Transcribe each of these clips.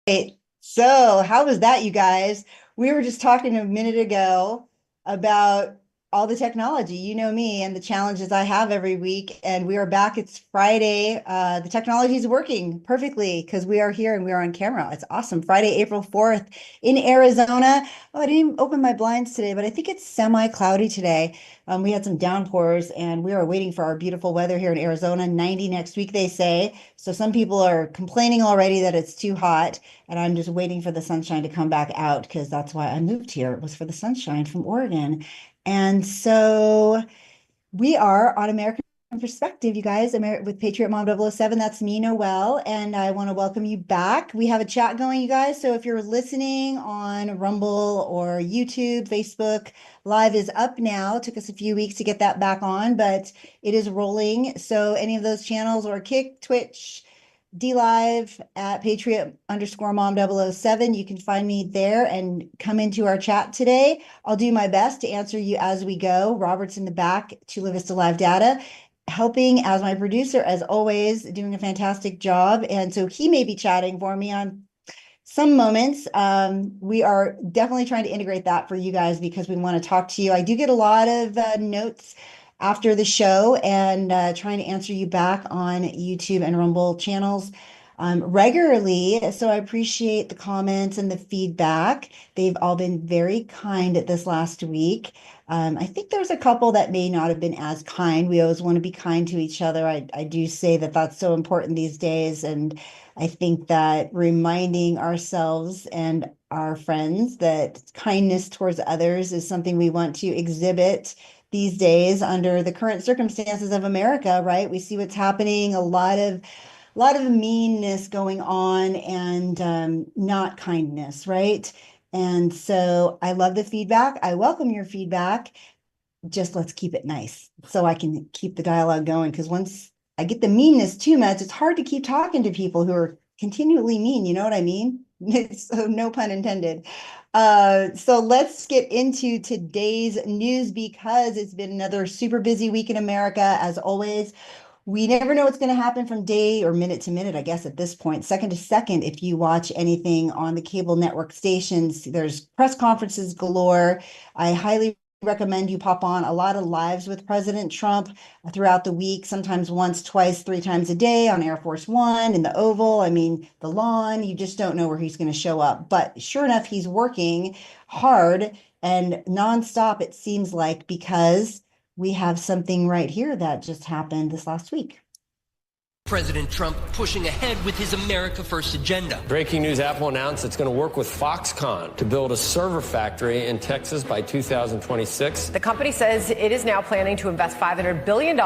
So, how was that, you guys? We were just talking a minute ago about all the technology. You know me and the challenges I have every week, and we are back. It's Friday. The technology is working perfectly because we are here and we are on camera. It's awesome. Friday, April 4th in Arizona. Oh, I didn't even open my blinds today, but I think it's semi-cloudy today. We had some downpours and we are waiting for our beautiful weather here in Arizona. 90 next week, they say. So some people are complaining already that it's too hot. And I'm just waiting for the sunshine to come back out because that's why I moved here. It was for the sunshine from Oregon. And so we are on American Perspective, you guys, with Patriot Mom007. That's me, Noél, and I want to welcome you back. We have a chat going, you guys. So if you're listening on Rumble or YouTube, Facebook, Live is up now. It took us a few weeks to get that back on, but it is rolling. So any of those channels or Kick, Twitch, DLive at Patriot_Mom007. You can find me there and come into our chat today. I'll do my best to answer you as we go. Robert's in the back, Chula Vista Live Data, helping as my producer, as always, doing a fantastic job. And so he may be chatting for me on some moments. We are definitely trying to integrate that for you guys because we want to talk to you. I do get a lot of notes after the show and trying to answer you back on YouTube and Rumble channels regularly. So I appreciate the comments and the feedback. They've all been very kind this last week. I think there's a couple that may not have been as kind. We always want to be kind to each other. I do say that that's so important these days. And I think that reminding ourselves and our friends that kindness towards others is something we want to exhibit these days under the current circumstances of America, right? We see what's happening, a lot of meanness going on and not kindness, right? And so I love the feedback. I welcome your feedback. Just let's keep it nice so I can keep the dialogue going. Because once I get the meanness too much, it's hard to keep talking to people who are continually mean. You know what I mean? So no pun intended. So let's get into today's news because it's been another super busy week in America. As always, we never know what's going to happen from day or minute to minute, I guess, at this point, second to second. If you watch anything on the cable network stations, there's press conferences galore. I highly recommend you pop on a lot of lives with President Trump throughout the week, sometimes once, twice, 3 times a day on Air Force One, in the Oval, the lawn. You just don't know where he's going to show up. But sure enough, he's working hard and nonstop, it seems like, because we have something right here that just happened this last week. President Trump pushing ahead with his America First agenda. Breaking news, Apple announced it's going to work with Foxconn to build a server factory in Texas by 2026. The company says it is now planning to invest $500 billion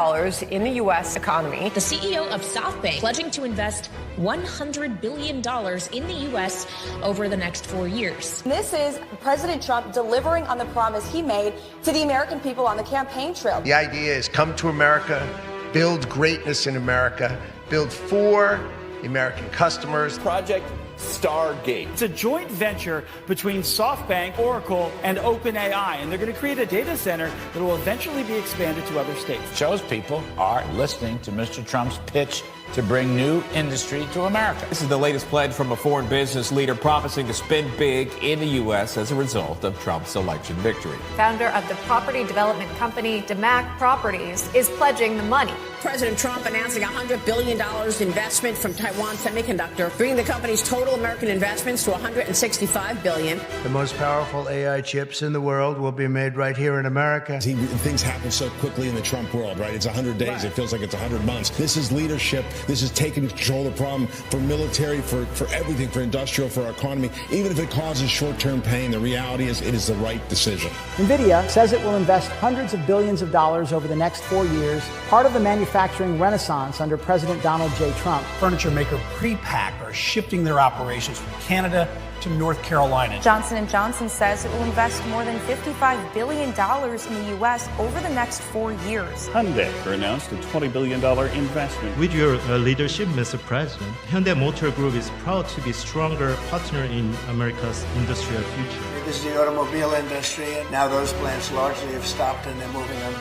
in the U.S. economy. The CEO of SoftBank pledging to invest $100 billion in the U.S. over the next 4 years. This is President Trump delivering on the promise he made to the American people on the campaign trail. The idea is come to America, build greatness in America, build for the American customers. Project Stargate. It's a joint venture between SoftBank, Oracle, and OpenAI, and they're going to create a data center that will eventually be expanded to other states. Shows people are listening to Mr. Trump's pitch to bring new industry to America. This is the latest pledge from a foreign business leader promising to spend big in the U.S. as a result of Trump's election victory. Founder of the property development company DeMac Properties is pledging the money. President Trump announcing $100 billion investment from Taiwan Semiconductor, bringing the company's total American investments to $165 billion. The most powerful AI chips in the world will be made right here in America. Things happen so quickly in the Trump world, right? It's 100 days. Right. It feels like it's 100 months. This is leadership. This is taking control of the problem for military, for everything, for industrial, for our economy. Even if it causes short-term pain, the reality is it is the right decision. NVIDIA says it will invest hundreds of billions of dollars over the next 4 years, part of the manufacturing renaissance under President Donald J. Trump. Furniture maker Prepack are shifting their operations from Canada to North Carolina. Johnson & Johnson says it will invest more than $55 billion in the U.S. over the next 4 years. Hyundai announced a $20 billion investment. With your leadership, Mr. President, Hyundai Motor Group is proud to be a stronger partner in America's industrial future. This is the automobile industry, and now those plants largely have stopped and they're moving them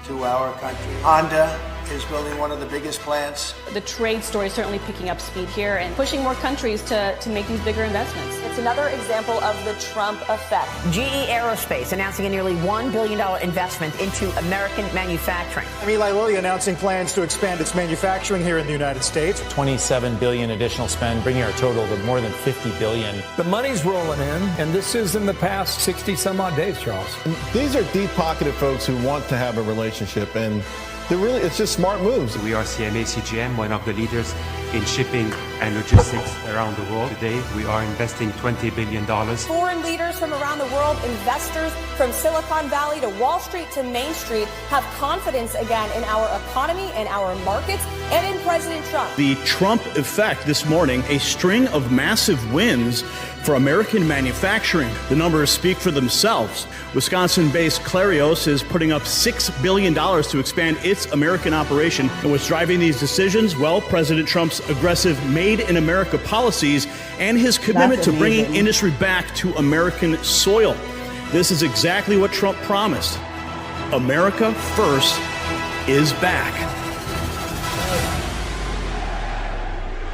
to our country. Honda, is building one of the biggest plants. The trade story is certainly picking up speed here and pushing more countries to make these bigger investments. It's another example of the Trump effect. GE Aerospace announcing a nearly $1 billion investment into American manufacturing. Eli Lilly announcing plans to expand its manufacturing here in the United States. $27 billion additional spend, bringing our total to more than $50 billion. The money's rolling in, and this is in the past 60 some odd days, Charles. These are deep-pocketed folks who want to have a relationship, and it's just smart moves. We are CMA CGM, one of the leaders in shipping and logistics around the world. Today, we are investing $20 billion. Foreign leaders from around the world, investors from Silicon Valley to Wall Street to Main Street have confidence again in our economy and our markets and in President Trump. The Trump effect this morning, a string of massive wins for American manufacturing. The numbers speak for themselves. Wisconsin-based Clarios is putting up $6 billion to expand its American operation. And what's driving these decisions? Well, President Trump's aggressive Made in America policies and his commitment to bringing industry back to American soil. This is exactly what Trump promised. America First is back.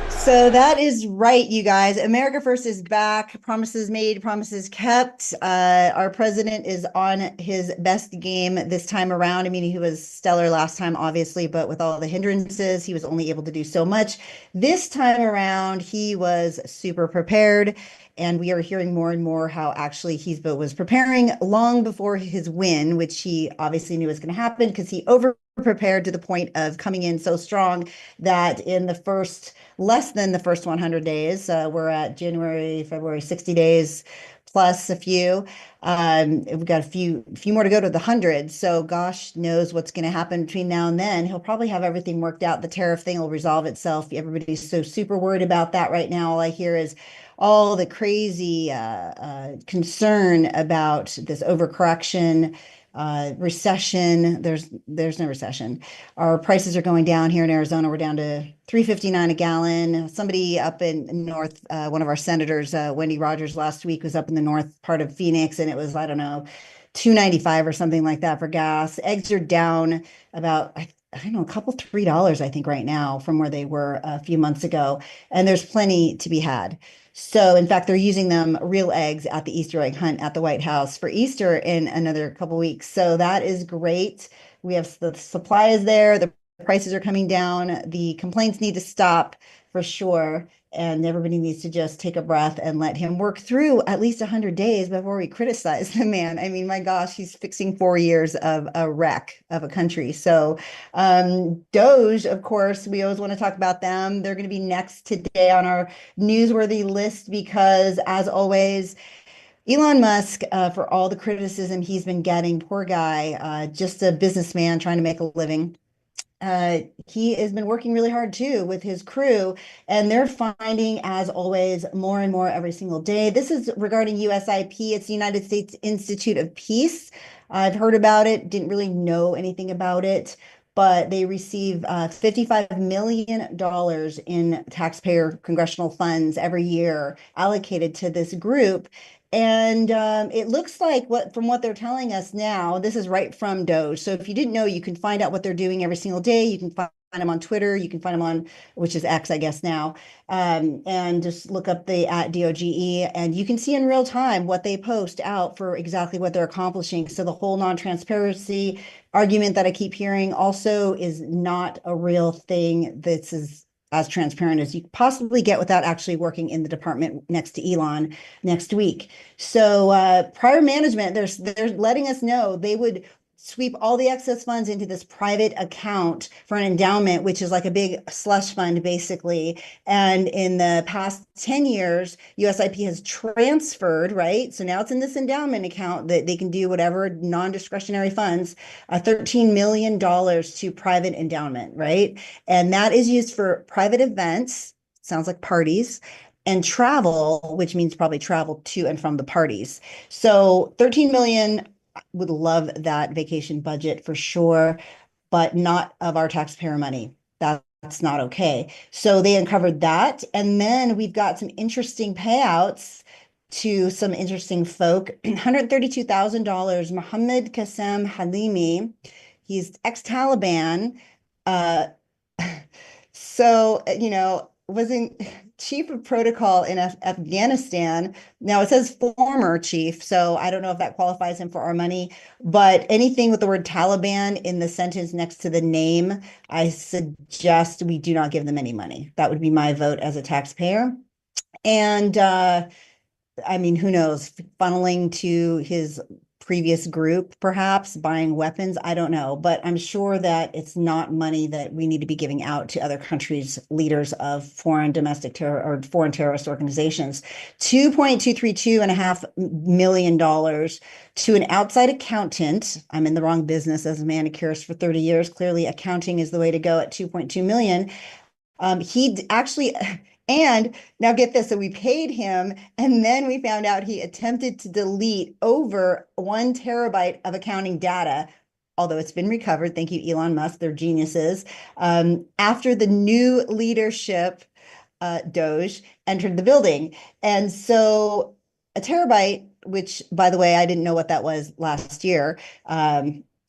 So that is right, you guys. America First is back. Promises made, promises kept. Our president is on his best game this time around. I mean, he was stellar last time, obviously, but with all the hindrances, he was only able to do so much. This time around, he was super prepared. And we are hearing more and more how actually he was preparing long before his win, which he obviously knew was going to happen because he over-prepared to the point of coming in so strong that in less than the first 100 days, we're at January, February, 60 days plus a few. We've got a few more to go to the 100. So gosh knows what's going to happen between now and then. He'll probably have everything worked out. The tariff thing will resolve itself. Everybody's so super worried about that right now. All I hear is all the crazy concern about this overcorrection, recession. There's no recession. Our prices are going down here in Arizona. We're down to $3.59 a gallon. Somebody up in north, one of our senators, Wendy Rogers, last week was up in the north part of Phoenix, and it was, I don't know, $2.95 or something like that for gas. Eggs are down about, I don't know, a couple $3, I think, right now from where they were a few months ago. And there's plenty to be had. So, in fact, they're using them real eggs at the Easter egg hunt at the White House for Easter in another couple weeks. So that is great. We have the supply is there. The prices are coming down. The complaints need to stop for sure. And everybody needs to just take a breath and let him work through at least 100 days before we criticize the man. I mean, my gosh, he's fixing 4 years of a wreck of a country. So Doge, of course, we always want to talk about them. They're going to be next today on our newsworthy list because, as always, Elon Musk, for all the criticism he's been getting, poor guy, just a businessman trying to make a living. He has been working really hard too with his crew, and they're finding, as always, more and more every single day. This is regarding USIP. It's the United States Institute of Peace. I've heard about it, didn't really know anything about it, but they receive $55 million in taxpayer congressional funds every year allocated to this group. And it looks like from what they're telling us now, this is right from Doge. So if you didn't know, you can find out what they're doing every single day. You can find them on Twitter. You can find them on, which is X, I guess now, and just look up the @DOGE, and you can see in real time what they post out for exactly what they're accomplishing. So the whole non-transparency argument that I keep hearing also is not a real thing. This is as transparent as you could possibly get without actually working in the department next to Elon next week. So prior management, they're letting us know they would sweep all the excess funds into this private account for an endowment, which is like a big slush fund, basically. And in the past 10 years, USIP has transferred, right? So now it's in this endowment account that they can do whatever non-discretionary funds, $13 million to private endowment, right? And that is used for private events, sounds like parties, and travel, which means probably travel to and from the parties. So 13 million, would love that vacation budget for sure, but not of our taxpayer money. That's not okay. So they uncovered that. And then we've got some interesting payouts to some interesting folk. $132,000, Mohammed Qasem Halimi. He's ex-Taliban, Uh, so, wasn't chief of protocol in Afghanistan. Now it says former chief, so I don't know if that qualifies him for our money, but anything with the word Taliban in the sentence next to the name, I suggest we do not give them any money. That would be my vote as a taxpayer. And I mean, who knows, funneling to his previous group, perhaps buying weapons. I don't know, but I'm sure that it's not money that we need to be giving out to other countries, leaders of foreign domestic terror or foreign terrorist organizations. $2.232.5 million to an outside accountant. I'm in the wrong business as a manicurist for 30 years. Clearly, accounting is the way to go at 2.2 million. He actually, and now get this, so we paid him, and then we found out he attempted to delete over 1 terabyte of accounting data, although it's been recovered. Thank you, Elon Musk, they're geniuses. After the new leadership, Doge, entered the building. And so a terabyte, which, by the way, I didn't know what that was last year.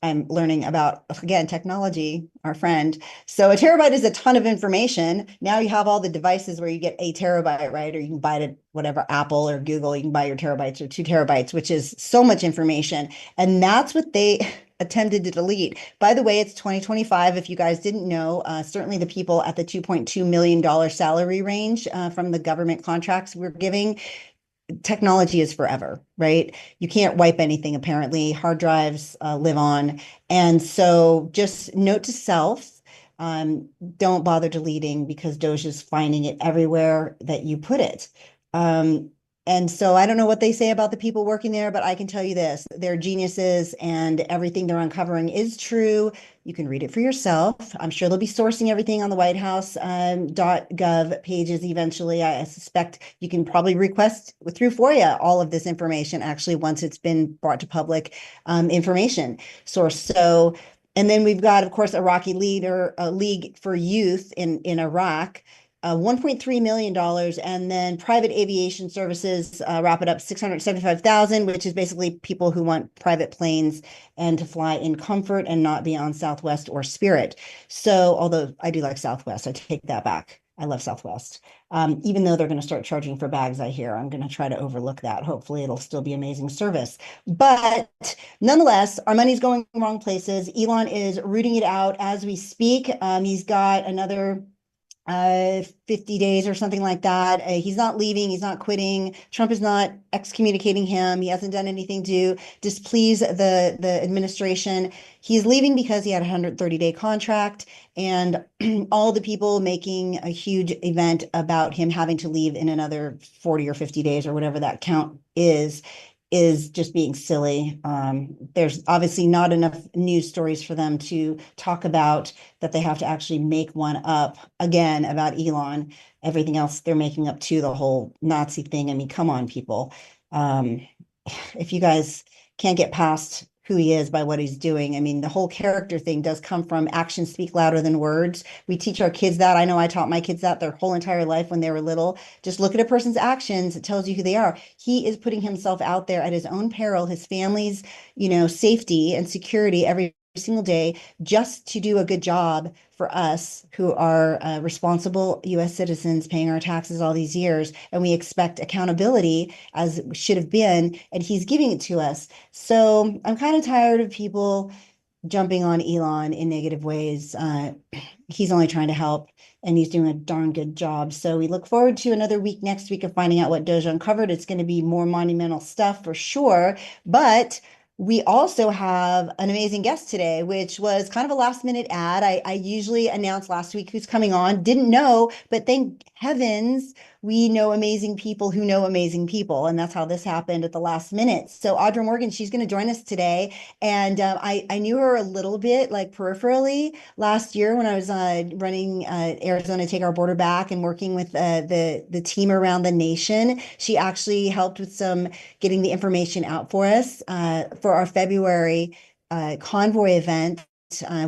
I'm learning about, again, technology, our friend. So a terabyte is a ton of information. Now you have all the devices where you get a terabyte, right? Or you can buy it at whatever, Apple or Google, you can buy your terabytes or 2 terabytes, which is so much information. And that's what they attempted to delete. By the way, it's 2025. If you guys didn't know, certainly the people at the $2.2 million salary range from the government contracts we're giving, technology is forever, right? You can't wipe anything, apparently. Hard drives live on. And so just note to self, don't bother deleting because Doge is finding it everywhere that you put it. And so I don't know what they say about the people working there, but I can tell you this, they're geniuses and everything they're uncovering is true. You can read it for yourself. I'm sure they'll be sourcing everything on the White House .gov pages eventually. I suspect you can probably request through FOIA all of this information actually once it's been brought to public information source. So, and then we've got, of course, Iraqi leader, League for Youth in Iraq. $1.3 million, and then private aviation services wrap it up 675,000, which is basically people who want private planes and to fly in comfort and not be on Southwest or Spirit. So, although I do like Southwest, I take that back. I love Southwest. Even though they're going to start charging for bags, I hear. I'm going to try to overlook that. Hopefully, it'll still be amazing service. But nonetheless, our money's going wrong places. Elon is rooting it out as we speak. He's got another 50 days or something like that. He's not leaving. He's not quitting. Trump is not excommunicating him. He hasn't done anything to displease the administration. He's leaving because he had a 130-day contract, and all the people making a huge event about him having to leave in another 40 or 50 days or whatever that count is just being silly. There's obviously not enough news stories for them to talk about that they have to actually make one up again about Elon. Everything else they're making up too, the whole Nazi thing. I mean, come on, people. If you guys can't get past who he is by what he's doing. I mean, the whole character thing does come from actions speak louder than words. We teach our kids that. I know I taught my kids that their whole entire life when they were little. Just look at a person's actions. It tells you who they are. He is putting himself out there at his own peril, his family's, safety and security every single day just to do a good job for us who are responsible U.S. citizens paying our taxes all these years. And we expect accountability as should have been, and he's giving it to us. So I'm kind of tired of people jumping on Elon in negative ways. He's only trying to help, and he's doing a darn good job. So we look forward to another week next week of finding out what Doge uncovered. It's going to be more monumental stuff for sure, but we also have an amazing guest today, which was kind of a last minute ad. I usually announce last week who's coming on, didn't know, but thank heavens we know amazing people who know amazing people. And that's how this happened at the last minute. So Audra Morgan, she's going to join us today. And I knew her a little bit like peripherally last year when I was running Arizona Take Our Border Back and working with the team around the nation. She actually helped with some getting the information out for us for our February convoy event.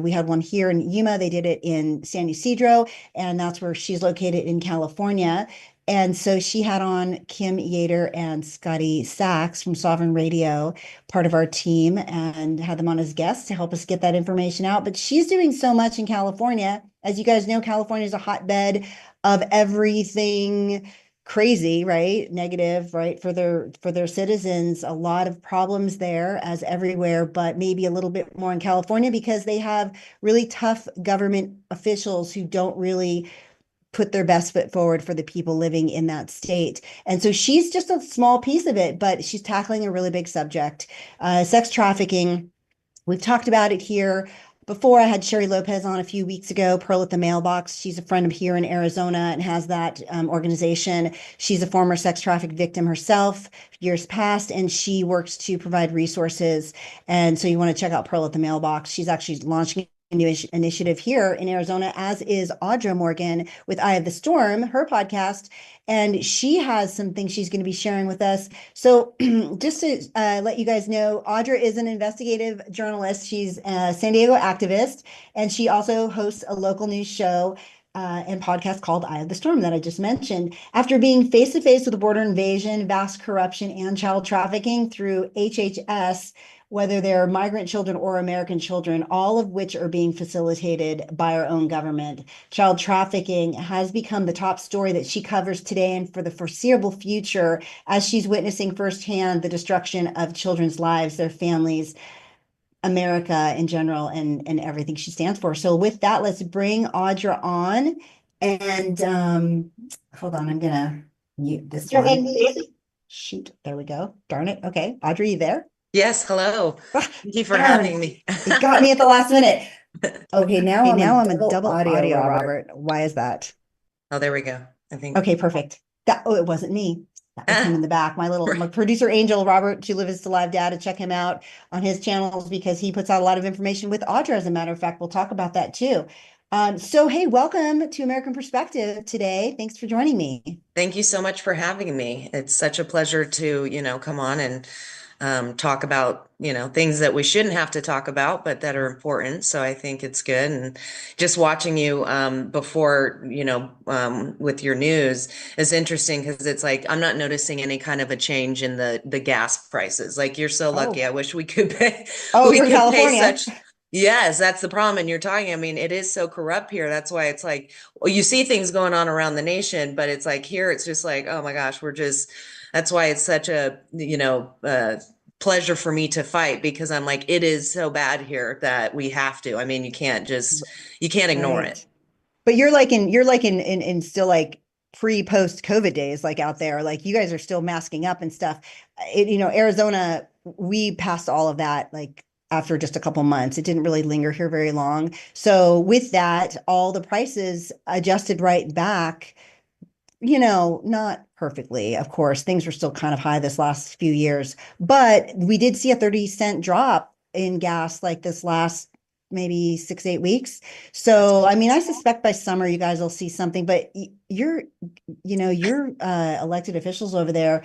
We had one here in Yuma. They did it in San Ysidro, and that's where she's located in California. And so she had on Kim Yater and Scotty Sachs from Sovereign Radio, part of our team, and had them on as guests to help us get that information out. But she's doing so much in California. As you guys know, California is a hotbed of everything crazy, right? Negative, right? For their citizens, a lot of problems there as everywhere, but maybe a little bit more in California because they have really tough government officials who don't really put their best foot forward for the people living in that state. And so she's just a small piece of it, but she's tackling a really big subject. Sex trafficking. We've talked about it here before. I had Sherry Lopez on a few weeks ago, Pearl at the Mailbox. She's a friend of here in Arizona and has that organization. She's a former sex traffic victim herself, years past, and she works to provide resources. And so you want to check out Pearl at the Mailbox. She's actually launching a new initiative here in Arizona, as is Audra Morgan with Eye of the Storm, her podcast. And she has some things she's going to be sharing with us. So just to let you guys know, Audra is an investigative journalist. She's a San Diego activist, and she also hosts a local news show and podcast called Eye of the Storm that I just mentioned. After being face to face with the border invasion, vast corruption, and child trafficking through HHS, whether they're migrant children or American children, all of which are being facilitated by our own government. Child trafficking has become the top story that she covers today and for the foreseeable future, as she's witnessing firsthand the destruction of children's lives, their families, America in general, and everything she stands for. So with that, let's bring Audra on. And hold on, I'm gonna mute this one. Shoot, there we go. Darn it. Okay, Audra, you there? Yes, hello. Thank you for having me. It got me at the last minute. Okay, now I'm a double audio, Robert. Why is that? Oh, there we go. I think. Okay, perfect. It wasn't me. That was him in the back. My producer angel, Robert, to live his live data. Check him out on his channels because he puts out a lot of information with Audra. As a matter of fact, we'll talk about that too. So hey, welcome to American Perspective today. Thanks for joining me. Thank you so much for having me. It's such a pleasure to, come on and talk about, things that we shouldn't have to talk about, but that are important. So I think it's good. And just watching you before, with your news is interesting because it's like, I'm not noticing any kind of a change in the gas prices. Like, you're so lucky. I wish we could pay. Oh, you're in California. Yes, that's the problem. And you're talking, I mean, it is so corrupt here. That's why it's like, well, you see things going on around the nation, but it's like here, it's just like, oh my gosh, that's why it's such a, pleasure for me to fight, because I'm like, it is so bad here that we have to. I mean, you can't ignore it. But you're in still like pre-post COVID days, like out there, like you guys are still masking up and stuff. Arizona, we passed all of that like after just a couple months. It didn't really linger here very long. So with that, all the prices adjusted right back, not perfectly, of course. Things were still kind of high this last few years, but we did see a 30-cent drop in gas like this last maybe 6-8 weeks. So, I mean, I suspect by summer you guys will see something, but your elected officials over there,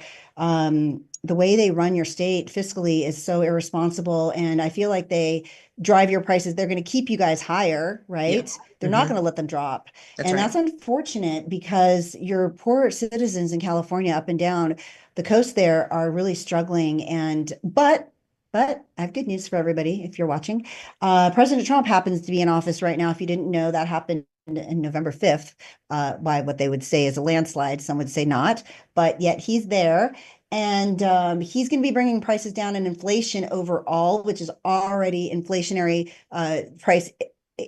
the way they run your state fiscally is so irresponsible. And I feel like they drive your prices. They're going to keep you guys higher, right? Yeah. They're not going to let them drop. That's unfortunate because your poor citizens in California up and down the coast there are really struggling. But I have good news for everybody if you're watching. President Trump happens to be in office right now. If you didn't know, that happened in November 5th by what they would say is a landslide. Some would say not, but yet he's there. And he's going to be bringing prices down, and inflation overall, which is already inflationary price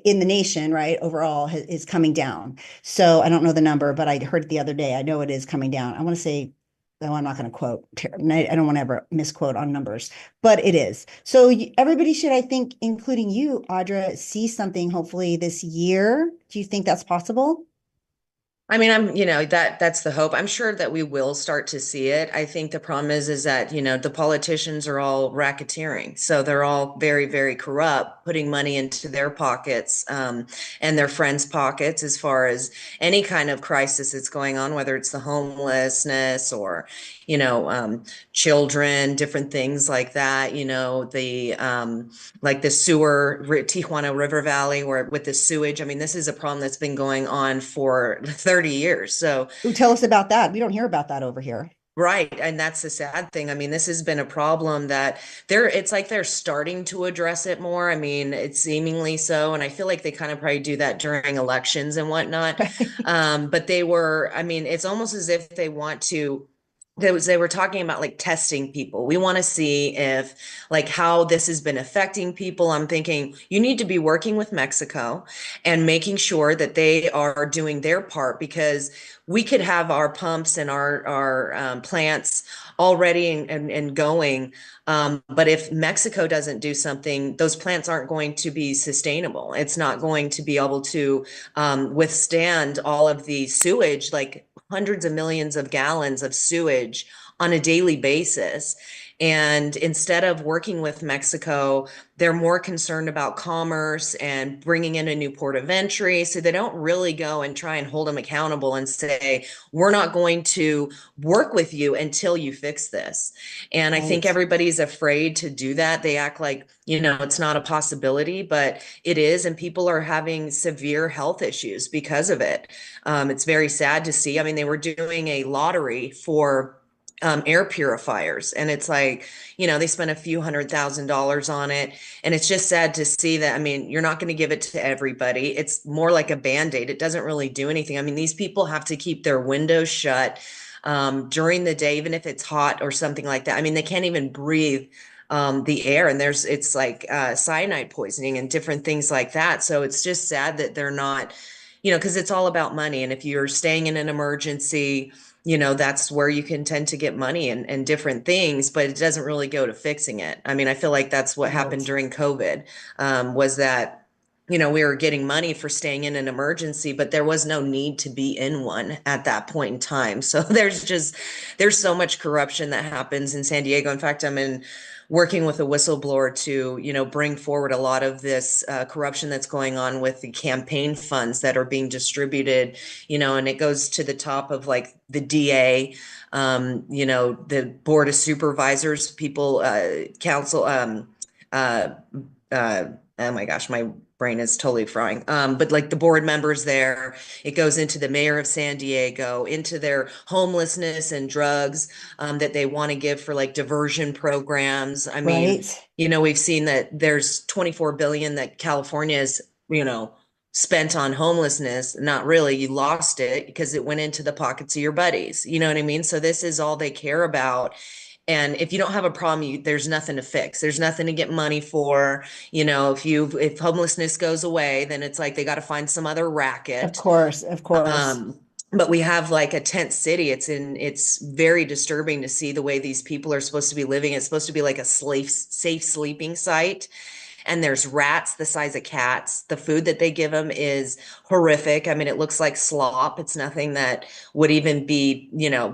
in the nation, right? Overall is coming down. So I don't know the number, but I heard it the other day. I know it is coming down. I want to say, no, I'm not going to quote. I don't want to ever misquote on numbers, but it is. So everybody should, I think, including you, Audra, see something hopefully this year. Do you think that's possible? I mean, that's the hope. I'm sure that we will start to see it. I think the problem is that, the politicians are all racketeering. So they're all very, very corrupt, putting money into their pockets and their friends' pockets as far as any kind of crisis that's going on, whether it's the homelessness or, children, different things like that, like the sewer, Tijuana River Valley, where with the sewage. I mean, this is a problem that's been going on for 30 30 years. So Ooh, tell us about that. We don't hear about that over here. right. And that's the sad thing. I mean, this has been a problem that it's like they're starting to address it more. I mean, it's seemingly so. And I feel like they kind of probably do that during elections and whatnot. But I mean, it's almost as if they want to, they were talking about like testing people. We want to see if like how this has been affecting people. I'm thinking you need to be working with Mexico and making sure that they are doing their part, because we could have our pumps and our plants already and going. But if Mexico doesn't do something, those plants aren't going to be sustainable. It's not going to be able to withstand all of the sewage, like hundreds of millions of gallons of sewage on a daily basis. And instead of working with Mexico, they're more concerned about commerce and bringing in a new port of entry. So they don't really go and try and hold them accountable and say, we're not going to work with you until you fix this. And I think everybody's afraid to do that. They act like, it's not a possibility, but it is. And people are having severe health issues because of it. It's very sad to see. I mean, they were doing a lottery for air purifiers, and it's like, they spent a few $100,000 on it, and it's just sad to see that. I mean, you're not going to give it to everybody. It's more like a Band-Aid. It doesn't really do anything. I mean, these people have to keep their windows shut during the day, even if it's hot or something like that. I mean, they can't even breathe the air, and it's like cyanide poisoning and different things like that. So it's just sad that they're not, because it's all about money. And if you're staying in an emergency, that's where you can tend to get money and different things, but it doesn't really go to fixing it. I mean, I feel like that's what happened during COVID, was that, we were getting money for staying in an emergency, but there was no need to be in one at that point in time. So there's so much corruption that happens in San Diego. In fact, I'm working with a whistleblower to, bring forward a lot of this corruption that's going on with the campaign funds that are being distributed, and it goes to the top of like the DA, the board of supervisors, people, council, oh my gosh, my brain is totally frying. But like the board members there, it goes into the mayor of San Diego, into their homelessness and drugs that they want to give for like diversion programs. I mean, we've seen that there's 24 billion that California is, spent on homelessness. Not really, you lost it because it went into the pockets of your buddies. You know what I mean? So this is all they care about. And if you don't have a problem, there's nothing to fix. There's nothing to get money for. If homelessness goes away, then it's like they got to find some other racket. Of course. But we have like a tent city. It's very disturbing to see the way these people are supposed to be living. It's supposed to be like a safe sleeping site. And there's rats the size of cats. The food that they give them is horrific. I mean, it looks like slop. It's nothing that would even be,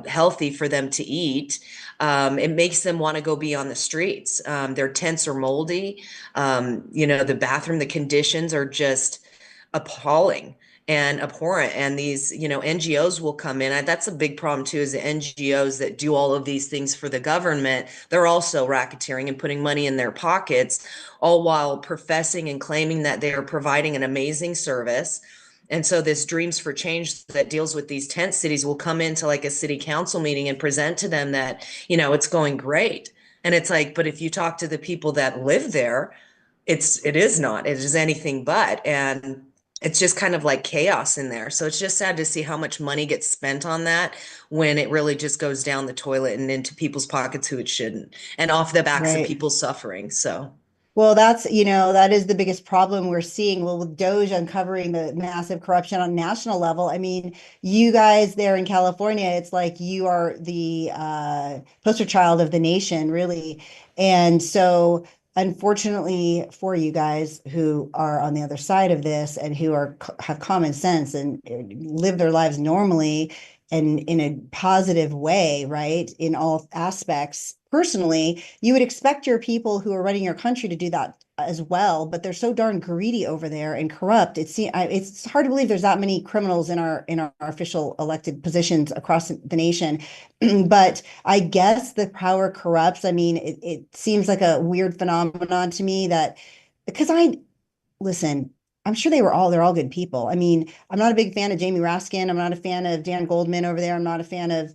healthy for them to eat. It makes them want to go be on the streets. Their tents are moldy. The bathroom, the conditions are just appalling and abhorrent. And these, NGOs will come in. That's a big problem too, is the NGOs that do all of these things for the government. They're also racketeering and putting money in their pockets, all while professing and claiming that they are providing an amazing service. And so this Dreams for Change that deals with these tent cities will come into like a city council meeting and present to them that, it's going great. And it's like, but if you talk to the people that live there, it is not, it is anything but. And it's just kind of like chaos in there. So it's just sad to see how much money gets spent on that when it really just goes down the toilet and into people's pockets who it shouldn't, and off the backs of people suffering. So. Well, that is the biggest problem we're seeing. Well, with Doge uncovering the massive corruption on national level, I mean, you guys there in California, it's like you are the poster child of the nation, really. And so unfortunately for you guys who are on the other side of this and who have common sense and live their lives normally and in a positive way, right, in all aspects, personally, you would expect your people who are running your country to do that as well, but they're so darn greedy over there and corrupt. It's hard to believe there's that many criminals in our official elected positions across the nation. But I guess the power corrupts. I mean, it seems like a weird phenomenon to me that, because listen, I'm sure they're all good people. I mean, I'm not a big fan of Jamie Raskin. I'm not a fan of Dan Goldman over there. I'm not a fan of,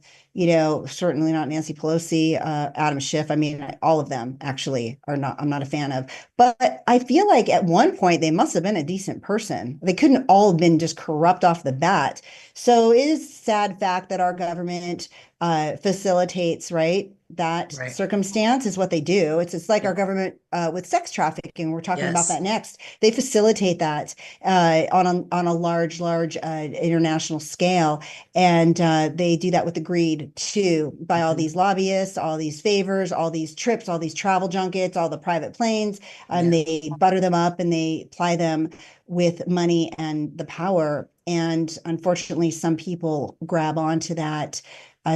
certainly not Nancy Pelosi, Adam Schiff. I mean, all of them actually I'm not a fan of. But I feel like at one point they must have been a decent person. They couldn't all have been just corrupt off the bat. So it is a sad fact that our government facilitates, right? That circumstance is what they do. It's like our government with sex trafficking. We're talking about that next. They facilitate that on a large international scale, and they do that with the greed too, by all these lobbyists, all these favors, all these trips, all these travel junkets, all the private planes, and they butter them up and they ply them with money and the power. And unfortunately, some people grab onto that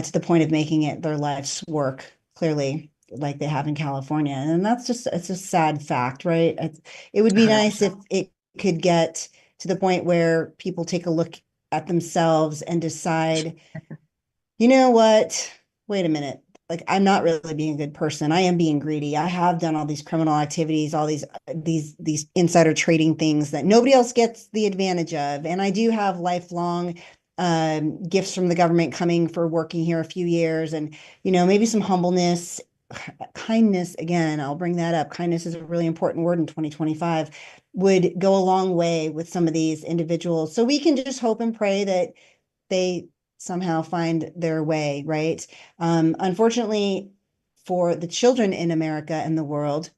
to the point of making it their life's work, clearly, like they have in California. And it's a sad fact, right? It would be nice if it could get to the point where people take a look at themselves and decide, you know what? Wait a minute. Like, I'm not really being a good person. I am being greedy. I have done all these criminal activities, all these insider trading things that nobody else gets the advantage of. And I do have lifelong gifts from the government coming for working here a few years, and maybe some humbleness, kindness. Again, I'll bring that up. Kindness is a really important word in 2025. Would go a long way with some of these individuals. So we can just hope and pray that they somehow find their way, right? Unfortunately, for the children in America and the world,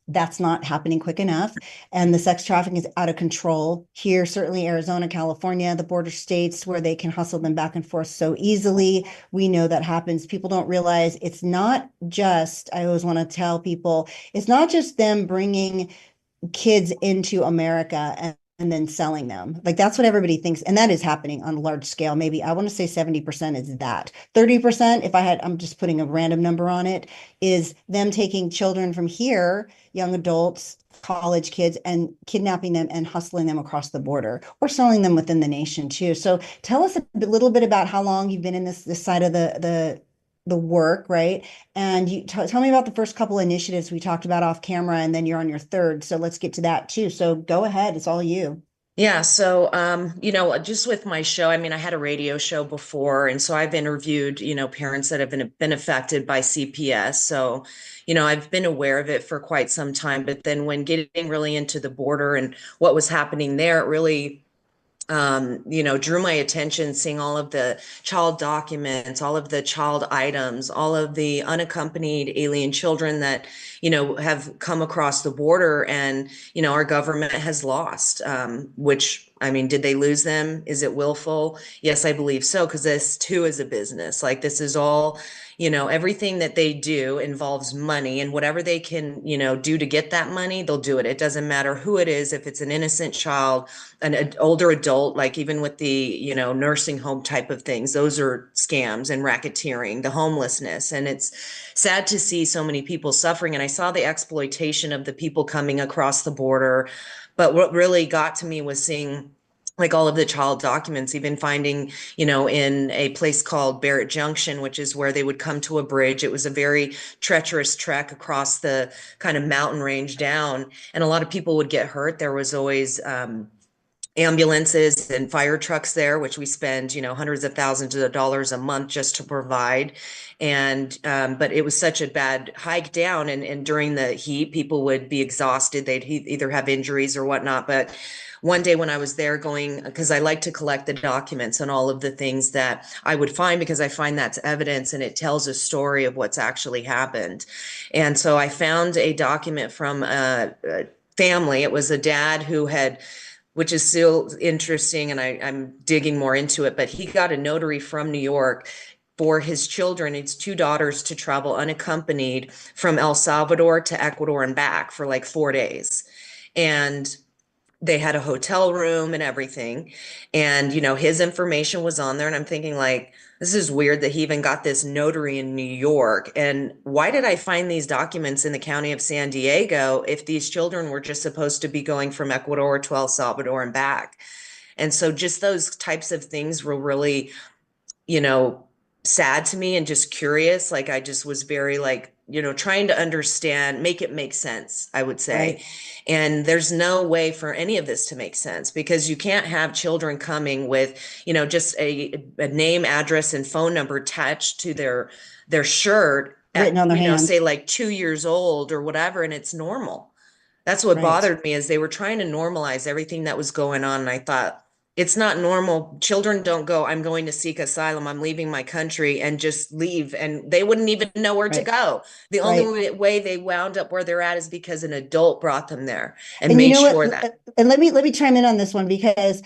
that's not happening quick enough. And the sex trafficking is out of control here, certainly Arizona, California, the border states where they can hustle them back and forth so easily. We know that happens. People don't realize it's not just, I always want to tell people, it's not just them bringing kids into America and then selling them. Like, that's what everybody thinks. And that is happening on a large scale. Maybe I want to say 70% is that. 30%, I'm just putting a random number on it, is them taking children from here, young adults, college kids, and kidnapping them and hustling them across the border, or selling them within the nation too. So tell us a little bit about how long you've been in this side of the work, right? And you tell me about the first couple initiatives we talked about off camera, and then you're on your third. So let's get to that too. So go ahead. It's all you. Yeah. So, just with my show, I mean, I had a radio show before, and so I've interviewed, parents that have been affected by CPS. So, I've been aware of it for quite some time, but then when getting really into the border and what was happening there, it really drew my attention, seeing all of the child documents, all of the child items, all of the unaccompanied alien children that, have come across the border, and, our government has lost, which, I mean, did they lose them? Is it willful? Yes, I believe so, because this too is a business. Like, this is all, everything that they do involves money, and whatever they can, do to get that money, they'll do it. It doesn't matter who it is, if it's an innocent child, an older adult, like even with the, nursing home type of things, those are scams and racketeering, the homelessness. And it's sad to see so many people suffering. And I saw the exploitation of the people coming across the border. But what really got to me was seeing, like, all of the child documents, even finding, in a place called Barrett Junction, which is where they would come to a bridge. It was a very treacherous trek across the kind of mountain range down, and a lot of people would get hurt. There was always ambulances and fire trucks there, which we spend, hundreds of thousands of dollars a month just to provide. And, but it was such a bad hike down. And during the heat, people would be exhausted. They'd either have injuries or whatnot. But one day when I was there going, because I like to collect the documents and all of the things that I would find, because I find that's evidence and it tells a story of what's actually happened. And so I found a document from a family. It was a dad who had, which is still interesting, and I'm digging more into it, but he got a notary from New York for his children, his two daughters, to travel unaccompanied from El Salvador to Ecuador and back for like 4 days. And they had a hotel room and everything. And, his information was on there. And I'm thinking, like, this is weird that he even got this notary in New York. And why did I find these documents in the county of San Diego if these children were just supposed to be going from Ecuador to El Salvador and back? And so just those types of things were really, sad to me, and just curious. Like, I just was very, like, trying to understand, make it make sense, I would say. Right. And there's no way for any of this to make sense, because you can't have children coming with, just a name, address, and phone number attached to their shirt Written at, on their hand. say like 2 years old or whatever, and it's normal. That's what Right. bothered me, is they were trying to normalize everything that was going on. And I thought, it's not normal. Children don't go, I'm going to seek asylum, I'm leaving my country, and just leave. And they wouldn't even know where to Right. go. The Right. only way they wound up where they're at is because an adult brought them there and And you made know sure what? that. And let me chime in on this one, because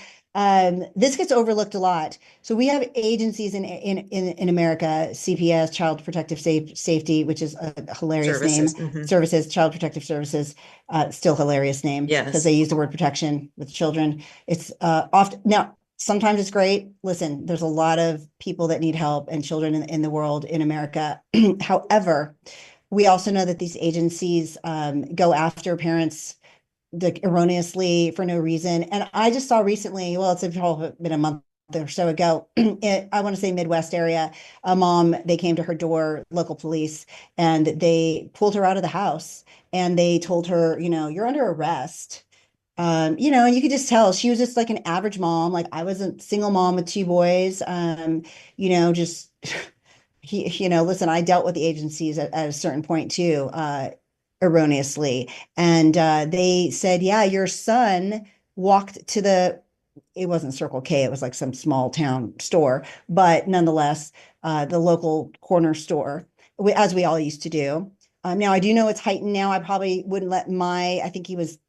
this gets overlooked a lot. So we have agencies in America, CPS, Child Protective Safety, which is a hilarious Services. name. Mhm. Services, Child Protective Services, still hilarious name, because Yes. they use the word protection with children. It's often now. Sometimes it's great. Listen, there's a lot of people that need help and children in the world, in America. However, we also know that these agencies go after parents erroneously for no reason. And I just saw recently, well, it's been a month or so ago, I want to say Midwest area, a mom, they came to her door, local police, and they pulled her out of the house, and they told her, you're under arrest. And you could just tell she was just like an average mom. Like, I was a single mom with 2 boys. Just listen, I dealt with the agencies at a certain point too, erroneously. And they said, yeah, your son walked to it wasn't Circle K, it was like some small town store, but nonetheless, the local corner store, as we all used to do. Now, I do know it's heightened now. I probably wouldn't let I think he was,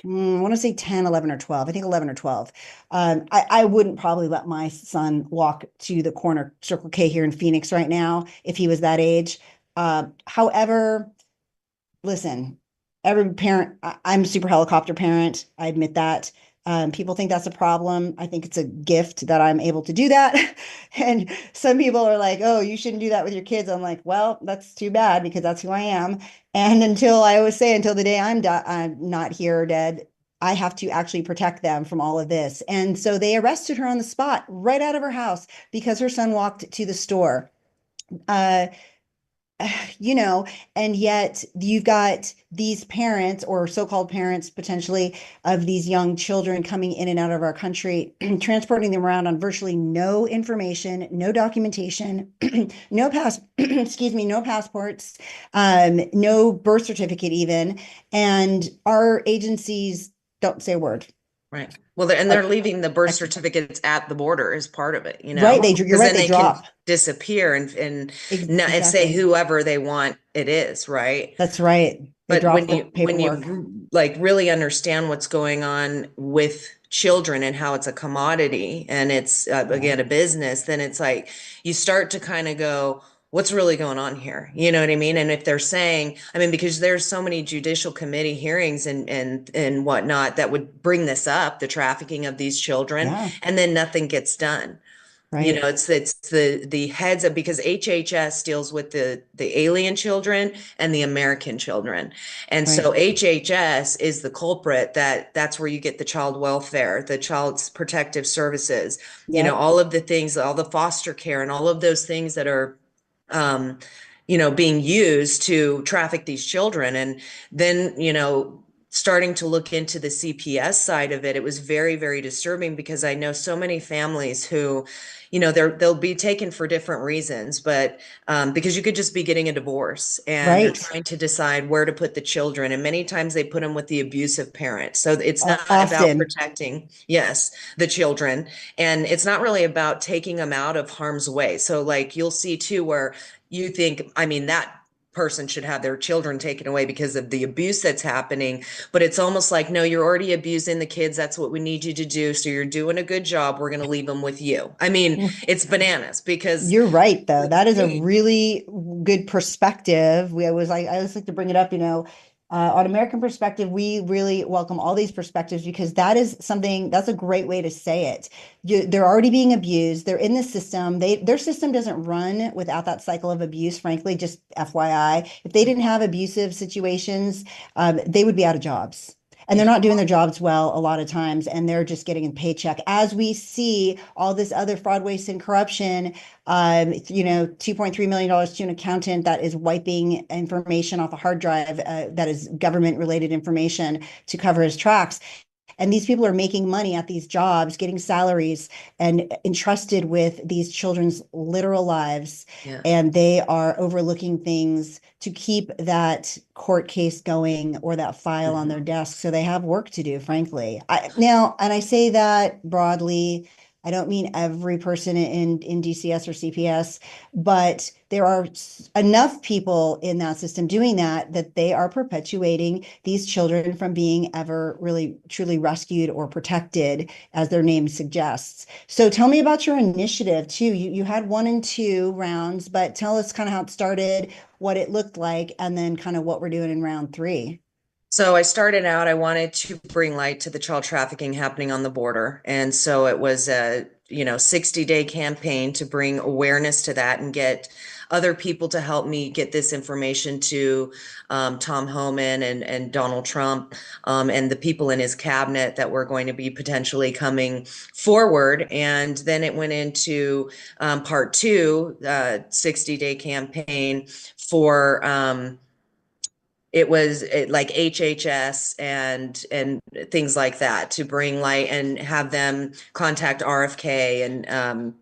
I want to say 10, 11, or 12. I think 11 or 12. I wouldn't probably let my son walk to the corner Circle K here in Phoenix right now if he was that age. However, listen, every parent, I'm a super helicopter parent. I admit that. People think that's a problem. I think it's a gift that I'm able to do that. And some people are like, oh, you shouldn't do that with your kids. I'm like, well, that's too bad, because that's who I am. And I always say, until the day I'm not here or dead, I have to actually protect them from all of this. And so they arrested her on the spot, right out of her house, because her son walked to the store. And yet you've got these parents, or so-called parents potentially, of these young children coming in and out of our country, transporting them around on virtually no information, no documentation, no passports, no birth certificate even. And our agencies don't say a word. Right. Well, they're leaving the birth certificates at the border as part of it, Right. You're because right. then They they drop. can disappear and and Exactly. say whoever they want it is, right? That's right. They But drop when the paperwork. you like really understand what's going on with children and how it's a commodity and it's again a business, then it's like you start to kind of go, what's really going on here? You know what I mean? And if they're saying, because there's so many judicial committee hearings and whatnot that would bring this up, the trafficking of these children, Yeah. and then nothing gets done. Right. It's the heads of, because HHS deals with the alien children and the American children. And so HHS is the culprit, that's where you get the child welfare, the child's protective services, Yep. all of the things, all the foster care and all of those things that are being used to traffic these children. And then, starting to look into the CPS side of it, it was very, very disturbing, because I know so many families who, they'll be taken for different reasons, but because you could just be getting a divorce and they're trying to decide where to put the children. And many times they put them with the abusive parent. So it's not about protecting, the children. And it's not really about taking them out of harm's way. So like you'll see too, where you think, that person should have their children taken away because of the abuse that's happening. But it's almost like, no, you're already abusing the kids. That's what we need you to do. So you're doing a good job. We're going to leave them with you. It's bananas, because you're right, though. That is a really good perspective. I always like to bring it up, on American Perspective, we really welcome all these perspectives, because that's a great way to say it. They're already being abused. They're in the system. Their system doesn't run without that cycle of abuse, frankly, just FYI. If they didn't have abusive situations, they would be out of jobs. and they're not doing their jobs well a lot of times, and they're just getting a paycheck. As we see all this other fraud, waste, and corruption, $2.3 million to an accountant that is wiping information off a hard drive that is government related information to cover his tracks. And these people are making money at these jobs, getting salaries, and entrusted with these children's literal lives. Yeah. And they are overlooking things to keep that court case going or that file on their desk. So they have work to do, frankly. And I say that broadly. I don't mean every person in DCS or CPS, but there are enough people in that system doing that they are perpetuating these children from being ever really truly rescued or protected, as their name suggests. So tell me about your initiative too. You had 1 and 2 rounds, but tell us kind of how it started, what it looked like, and then kind of what we're doing in round 3. So I started out, I wanted to bring light to the child trafficking happening on the border. And so it was a, 60-day campaign to bring awareness to that and get other people to help me get this information to Tom Homan and Donald Trump and the people in his cabinet that were going to be potentially coming forward. And then it went into part 2, 60-day campaign for it was like HHS and things like that to bring light and have them contact RFK and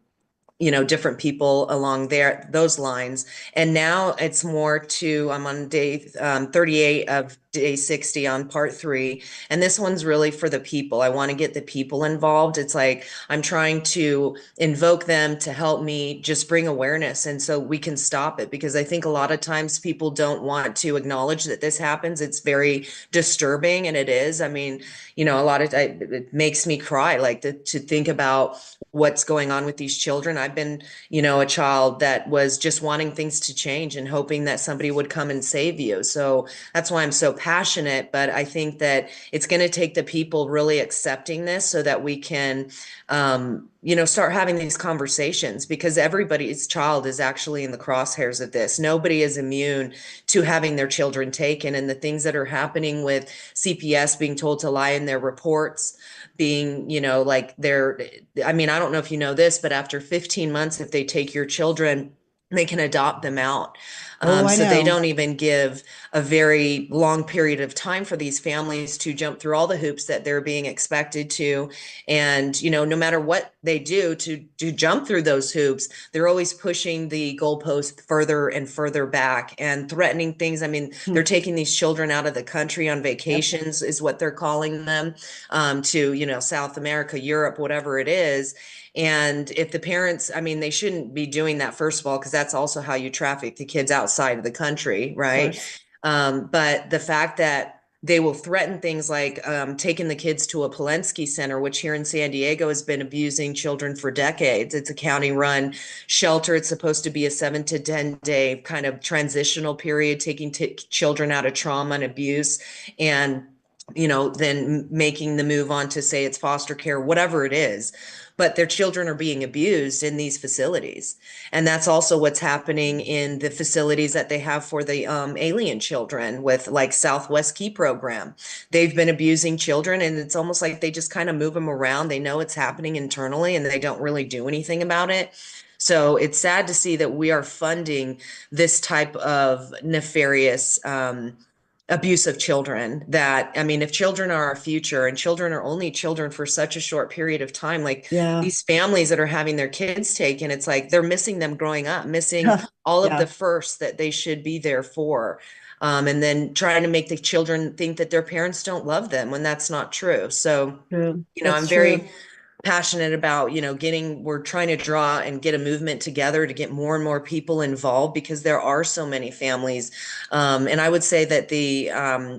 different people along those lines. And now it's more to, I'm on day 38 of day 60 on part 3. And this one's really for the people. I want to get the people involved. It's like, I'm trying to invoke them to help me just bring awareness. And so we can stop it, because I think a lot of times people don't want to acknowledge that this happens. It's very disturbing. And it is, a lot of it makes me cry, like to think about what's going on with these children. I've been, a child that was just wanting things to change and hoping that somebody would come and save you. So that's why I'm so passionate. But I think that it's going to take the people really accepting this so that we can, start having these conversations, because everybody's child is actually in the crosshairs of this. Nobody is immune to having their children taken, and the things that are happening with CPS being told to lie in their reports, being, I don't know if you know this, but after 15 months, if they take your children, they can adopt them out. So they don't even give a very long period of time for these families to jump through all the hoops that they're being expected to. And, no matter what they do to jump through those hoops, they're always pushing the goalpost further and further back and threatening things. They're taking these children out of the country on vacations, is what they're calling them, to, South America, Europe, whatever it is. And if the parents, they shouldn't be doing that, first of all, because that's also how you traffic the kids outside of the country, right? But the fact that they will threaten things like taking the kids to a Polensky Center, which here in San Diego has been abusing children for decades. It's a county-run shelter. It's supposed to be a 7 to 10 day kind of transitional period, taking children out of trauma and abuse, and then making the move on to say it's foster care, whatever it is. But their children are being abused in these facilities. And that's also what's happening in the facilities that they have for the alien children with like Southwest Key program. They've been abusing children, and it's almost like they just kind of move them around. They know it's happening internally and they don't really do anything about it. So it's sad to see that we are funding this type of nefarious abuse of children. That, if children are our future, and children are only children for such a short period of time, these families that are having their kids taken, it's like they're missing them growing up, missing all of the firsts that they should be there for. And then trying to make the children think that their parents don't love them when that's not true. So, I'm very passionate about, we're trying to draw and get a movement together to get more and more people involved, because there are so many families. And I would say that the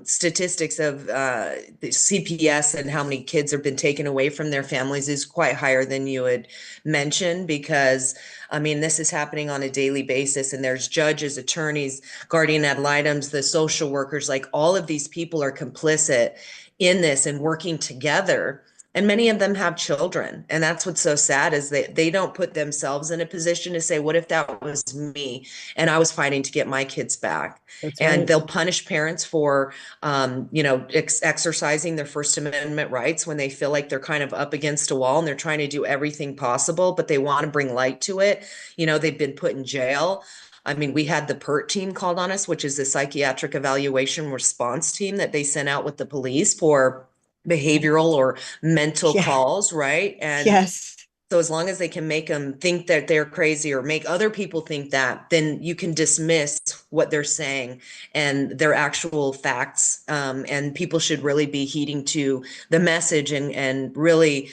statistics of the CPS and how many kids have been taken away from their families is quite higher than you had mentioned, because this is happening on a daily basis, and there's judges, attorneys, guardian ad litems, the social workers, like all of these people are complicit in this and working together And many of them have children. And that's what's so sad is they don't put themselves in a position to say, what if that was me and I was fighting to get my kids back? That's And right. they'll punish parents for, exercising their First Amendment rights when they feel like they're kind of up against a wall and they're trying to do everything possible, but they want to bring light to it. They've been put in jail. I mean, we had the PERT team called on us, which is the psychiatric evaluation response team that they sent out with the police for behavioral or mental calls, right? And yes. So as long as they can make them think that they're crazy or make other people think that, then you can dismiss what they're saying and their actual facts. And people should really be heeding to the message and really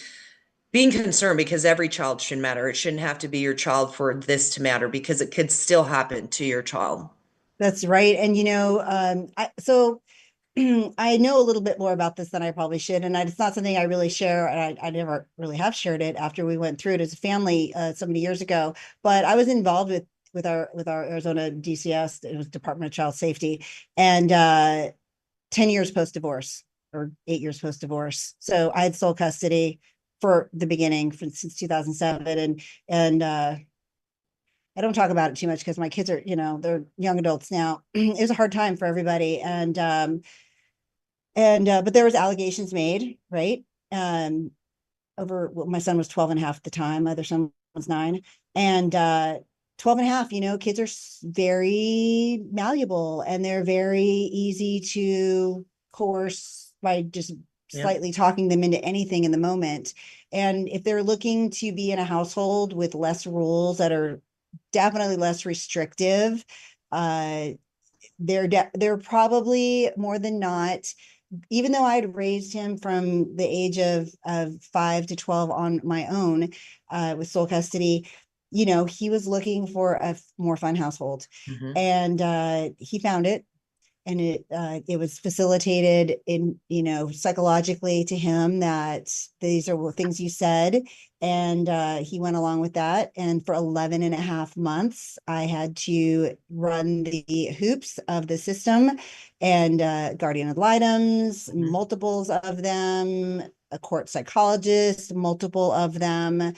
being concerned, because every child should matter. It shouldn't have to be your child for this to matter, because it could still happen to your child. That's right. And, I know a little bit more about this than I probably should, and it's not something I really share, and I never really have shared it after we went through it as a family so many years ago. But I was involved with our Arizona DCS, it was Department of Child Safety, and 10 years post-divorce or 8 years post-divorce. So I had sole custody for the beginning since 2007, and I don't talk about it too much because my kids are, they're young adults now. It was a hard time for everybody, but there was allegations made, right? My son was 12 and a half at the time. My other son was 9, and 12 and a half, kids are very malleable and they're very easy to coerce by just slightly talking them into anything in the moment. And if they're looking to be in a household with less rules that are definitely less restrictive, they're probably more than not, even though I'd raised him from the age of 5 to 12 on my own with sole custody, he was looking for a more fun household. And he found it. And it was facilitated in, psychologically to him that these are things you said. And he went along with that. And for 11 and a half months, I had to run the hoops of the system and guardian ad litems, multiples of them, a court psychologist, multiple of them.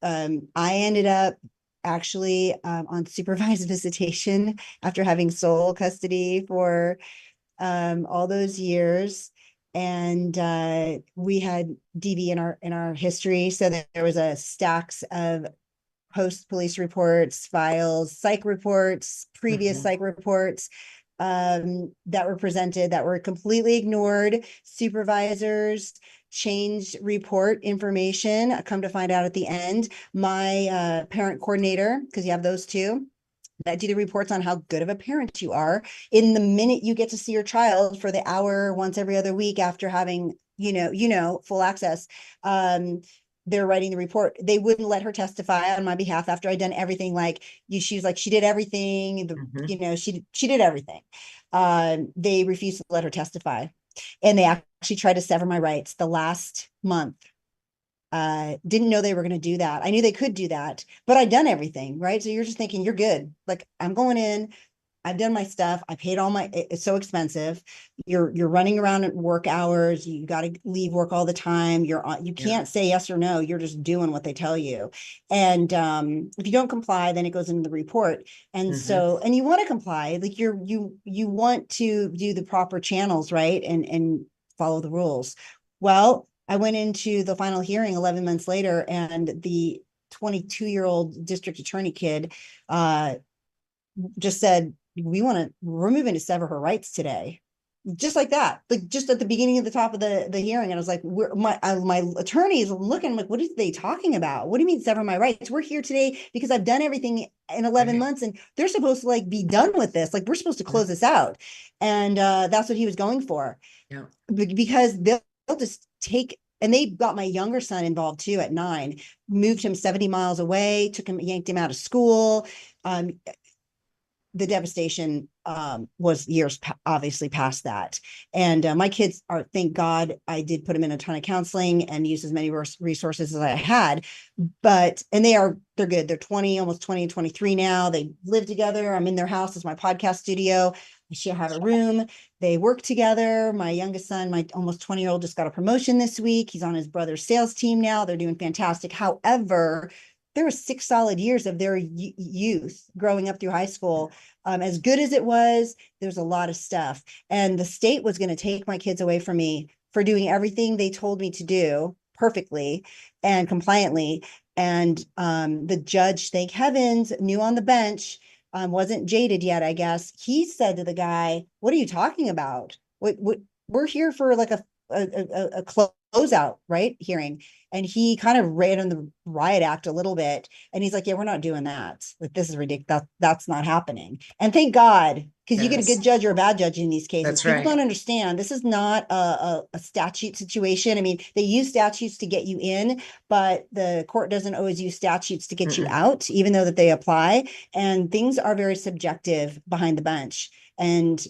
I ended up actually on supervised visitation after having sole custody for all those years. And we had DV in our history. So there was a stacks of post police reports, files, psych reports, previous psych reports that were presented that were completely ignored. Supervisors changed report information. I come to find out at the end, my parent coordinator, because you have those two, that do the reports on how good of a parent you are. In the minute you get to see your child for the hour once every other week after having, full access, they're writing the report. They wouldn't let her testify on my behalf after I'd done everything. She was like, she did everything. She did everything. They refused to let her testify, and they actually tried to sever my rights the last month. Didn't know they were going to do that. I knew they could do that, but I'd done everything, right? So you're just thinking you're good. Like, I'm going in, I've done my stuff. I paid it's so expensive. You're running around at work hours. You got to leave work all the time. You can't say yes or no. You're just doing what they tell you. And if you don't comply, then it goes into the report. And and you want to comply, like you want to do the proper channels, right? And follow the rules. Well, I went into the final hearing 11 months later, and the 22-year-old district attorney kid just said, we're moving to sever her rights today. Just like that, like just at the beginning of the top of the hearing. And I was like, my attorney is looking, like, what are they talking about? What do you mean sever my rights? We're here today because I've done everything in 11 months and they're supposed to be done with this. Like, we're supposed to close this out. And that's what he was going for. Yeah. Because they'll just and they got my younger son involved too at 9, moved him 70 miles away, yanked him out of school. The devastation was years obviously past that. And my kids thank God I did put them in a ton of counseling and use as many resources as I had, and they're they're good. They're 20, almost 20, 23 now. They live together. I'm in their house. It's my podcast studio. She have a room. They work together. My youngest son, my almost 20-year-old, just got a promotion this week. He's on his brother's sales team now. They're doing fantastic. However, there were 6 solid years of their youth growing up through high school. As good as it was, there's a lot of stuff. And the state was going to take my kids away from me for doing everything they told me to do perfectly and compliantly. And the judge, thank heavens, new on the bench, wasn't jaded yet, I guess. He said to the guy, "What are you talking about? What we're here for like a closeout, right? Hearing." And he kind of ran on the riot act a little bit. And he's like, "Yeah, we're not doing that. Like, this is ridiculous. That's not happening." And thank God, because you get a good judge or a bad judge in these cases. That's People right. don't understand. This is not a statute situation. I mean, they use statutes to get you in, but the court doesn't always use statutes to get you out, even though that they apply. And things are very subjective behind the bench. And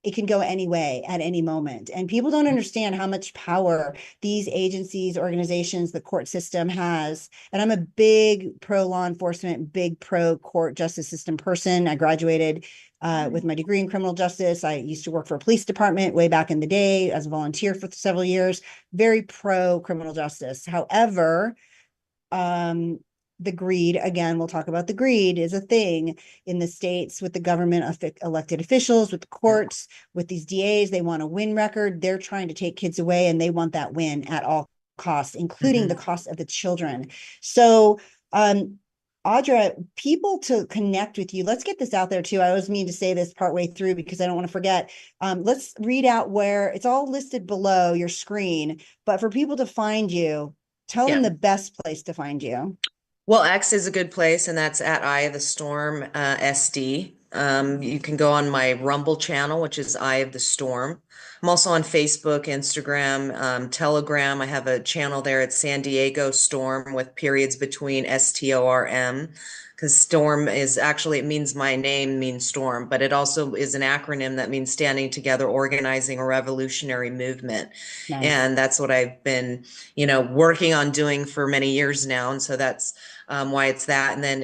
it can go any way at any moment. And people don't understand how much power these agencies, organizations, the court system has. And I'm a big pro law enforcement, big pro court justice system person. I graduated with my degree in criminal justice. I used to work for a police department way back in the day as a volunteer for several years. Very pro criminal justice. However, the greed, again, we'll talk about the greed, is a thing in the states with the government elected officials, with the courts, with these DAs. They want a win record. They're trying to take kids away, and they want that win at all costs, including the cost of the children. So, Audra, people to connect with you, let's get this out there too. I always mean to say this partway through because I don't want to forget. Let's read out where it's all listed below your screen, but for people to find you, tell them the best place to find you. Well, X is a good place, and that's at Eye of the Storm SD. You can go on my Rumble channel, which is Eye of the Storm. I'm also on Facebook, Instagram, Telegram. I have a channel there at San Diego Storm with periods between STORM, because storm is actually, it means my name means storm, but it also is an acronym that means standing together, organizing a revolutionary movement. Nice. And that's what I've been, working on doing for many years now. And so that's why it's that. And then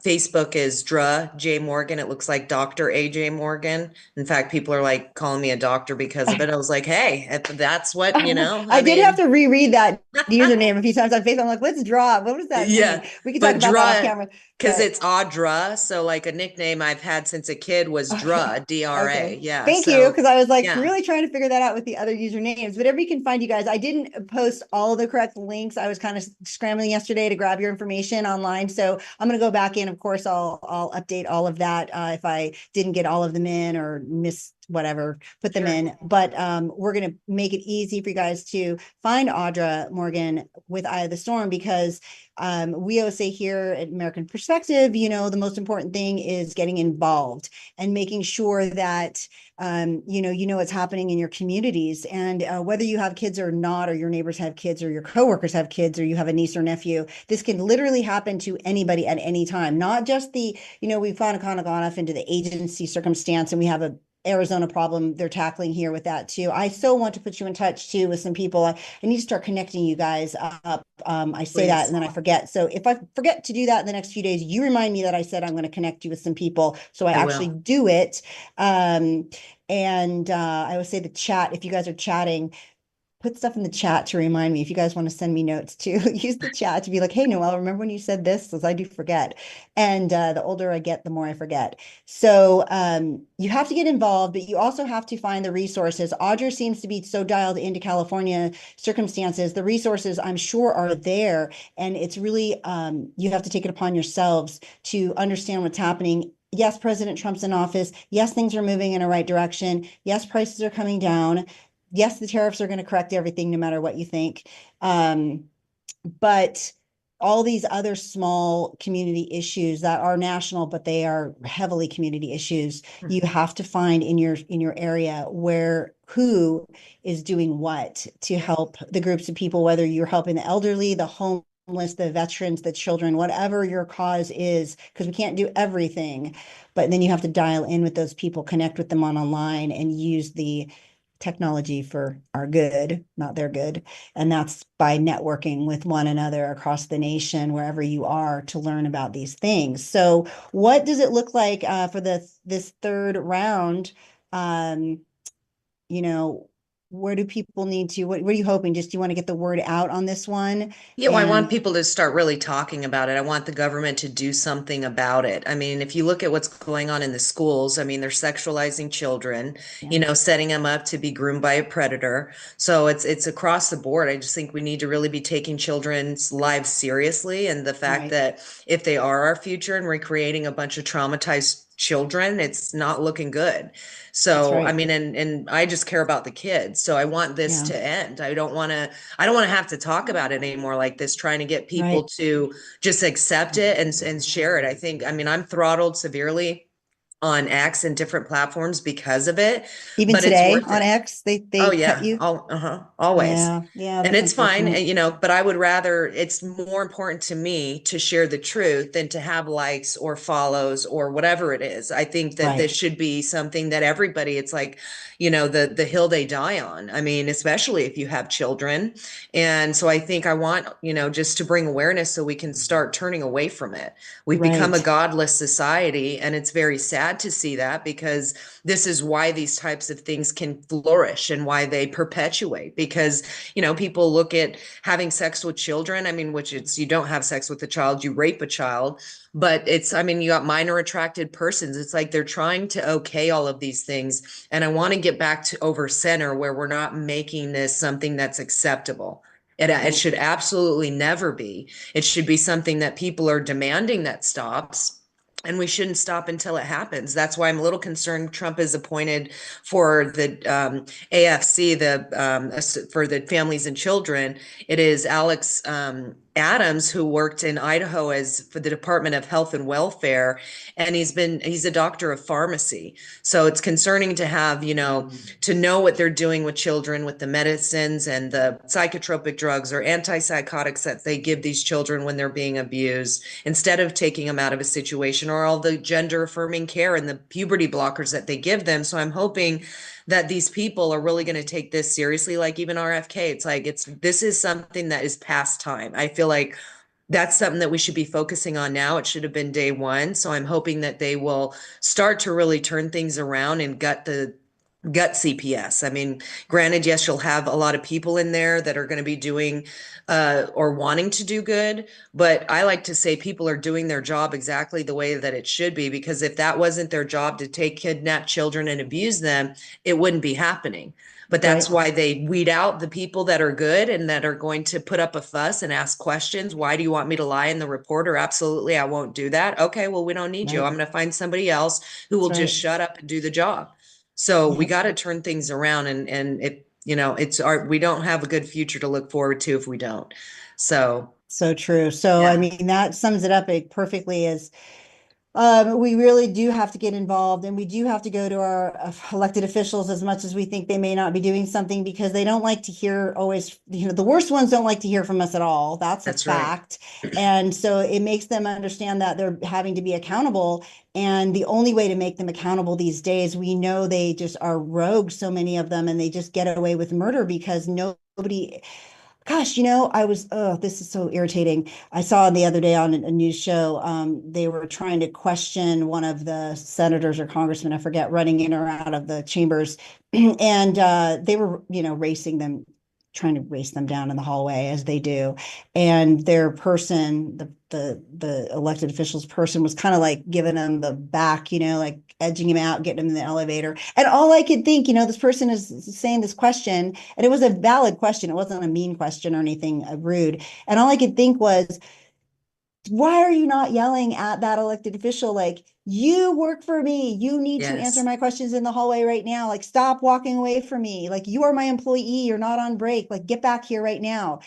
Facebook is Dra J Morgan. It looks like Dr. AJ Morgan. In fact, people are like calling me a doctor because of it. I was like, hey, that's what, I did have to reread that username a few times on Facebook. I'm like, let's draw. What was that? Yeah. We can talk about that off camera. Because it's Audra. So like a nickname I've had since a kid was Dra, D-R-A. Okay. Yeah. Thank you. Because I was like really trying to figure that out with the other usernames. But everybody can find you guys. I didn't post all the correct links. I was kind of scrambling yesterday to grab your information online. So I'm going to go back in. Of course, I'll update all of that if I didn't get all of them in or missed whatever, put them in. But we're going to make it easy for you guys to find Audra Morgan with Eye of the Storm, because we always say here at American Perspective, the most important thing is getting involved and making sure that you know what's happening in your communities. And whether you have kids or not, or your neighbors have kids, or your coworkers have kids, or you have a niece or nephew, this can literally happen to anybody at any time. Not just we've kind of gone off into the agency circumstance, and we have a Arizona problem they're tackling here with that too. I so want to put you in touch too with some people. I need to start connecting you guys up. I say that and then I forget. So if I forget to do that in the next few days, you remind me that I said I'm going to connect you with some people. So I actually do it. And I always say the chat, if you guys are chatting, put stuff in the chat to remind me. If you guys want to send me notes too, use the chat to be like, hey, Noél, remember when you said this? Because I do forget. And the older I get, the more I forget. So you have to get involved, but you also have to find the resources. Audra seems to be so dialed into California circumstances. The resources, I'm sure, are there. And it's really, you have to take it upon yourselves to understand what's happening. Yes, President Trump's in office. Yes, things are moving in a right direction. Yes, prices are coming down. Yes, the tariffs are going to correct everything, no matter what you think. But all these other small community issues that are national, but they are heavily community issues, you have to find in your area who is doing what to help the groups of people, whether you're helping the elderly, the homeless, the veterans, the children, whatever your cause is, because we can't do everything. But then you have to dial in with those people, connect with them online, and use the technology for our good, not their good. And that's by networking with one another across the nation, wherever you are, to learn about these things. So what does it look like for this third round? You know, where do people need to, what are you hoping? Just, do you want to get the word out on this one? Yeah, well, I want people to start really talking about it. I want the government to do something about it. I mean, if you look at what's going on in the schools, I mean, they're sexualizing children, setting them up to be groomed by a predator. So it's across the board. I just think we need to really be taking children's lives seriously, and the fact that if they are our future and we're creating a bunch of traumatized children, it's not looking good. So, I mean, and I just care about the kids. So I want this to end. I don't want to have to talk about it anymore like this, trying to get people to just accept it and share it. I mean, I'm throttled severely on X and different platforms because of it. Even but today it's worth on it. X, they cut you. Always. Yeah, And that's it's fine, unfortunate. but I would rather, it's more important to me to share the truth than to have likes or follows or whatever it is. I think that this should be something that everybody, it's like, the hill they die on. I mean, especially if you have children. And so I think I want, just to bring awareness so we can start turning away from it. We've become a godless society, and it's very sad to see that, because this is why these types of things can flourish and why they perpetuate, because people look at having sex with children, I mean, which it's, you don't have sex with a child, you rape a child. But it's, I mean, you got minor attracted persons. It's like they're trying to okay all of these things. And I want to get back to over center, where we're not making this something that's acceptable. It should absolutely never be. It should be something that people are demanding that stops. And we shouldn't stop until it happens. That's why I'm a little concerned Trump is appointed for the AFC, for the families and children. It is Alex Adams, who worked in Idaho for the Department of Health and Welfare, and he's a doctor of pharmacy. So it's concerning to have, to know what they're doing with children, with the medicines and the psychotropic drugs or antipsychotics that they give these children when they're being abused, instead of taking them out of a situation, or all the gender affirming care and the puberty blockers that they give them. So I'm hoping that these people are really going to take this seriously, like even RFK. It's like, this is something that is past time. I feel like that's something that we should be focusing on now. It should have been day one. So I'm hoping that they will start to really turn things around and gut CPS. I mean, granted, yes, you'll have a lot of people in there that are going to be doing or wanting to do good, but I like to say people are doing their job exactly the way that it should be, because if that wasn't their job, to take kidnapped children and abuse them, it wouldn't be happening. But that's why they weed out the people that are good and that are going to put up a fuss and ask questions. Why do you want me to lie in the report? Or absolutely, I won't do that. Okay, well, we don't need you. I'm going to find somebody else who will just shut up and do the job. So we got to turn things around, and we don't have a good future to look forward to if we don't. So true. So, I mean, that sums it up perfectly, as we really do have to get involved, and we do have to go to our elected officials as much as we think they may not be doing something, because they don't like to hear always, the worst ones don't like to hear from us at all. That's a fact. And so it makes them understand that they're having to be accountable. And the only way to make them accountable these days, we know they just are rogue, so many of them, and they just get away with murder because nobody. Gosh, this is so irritating. I saw the other day on a news show, they were trying to question one of the senators or congressmen, I forget, running in or out of the chambers. And they were, racing them, trying to race them down in the hallway, as they do. And their person, the elected officials person, was kind of like giving them the back, like edging him out, getting him in the elevator. And all I could think, this person is saying this question, and it was a valid question. It wasn't a mean question or anything rude. And all I could think was, why are you not yelling at that elected official? Like, you work for me. You need to answer my questions in the hallway right now. Like, stop walking away from me. Like, you are my employee. You're not on break. Like, get back here right now.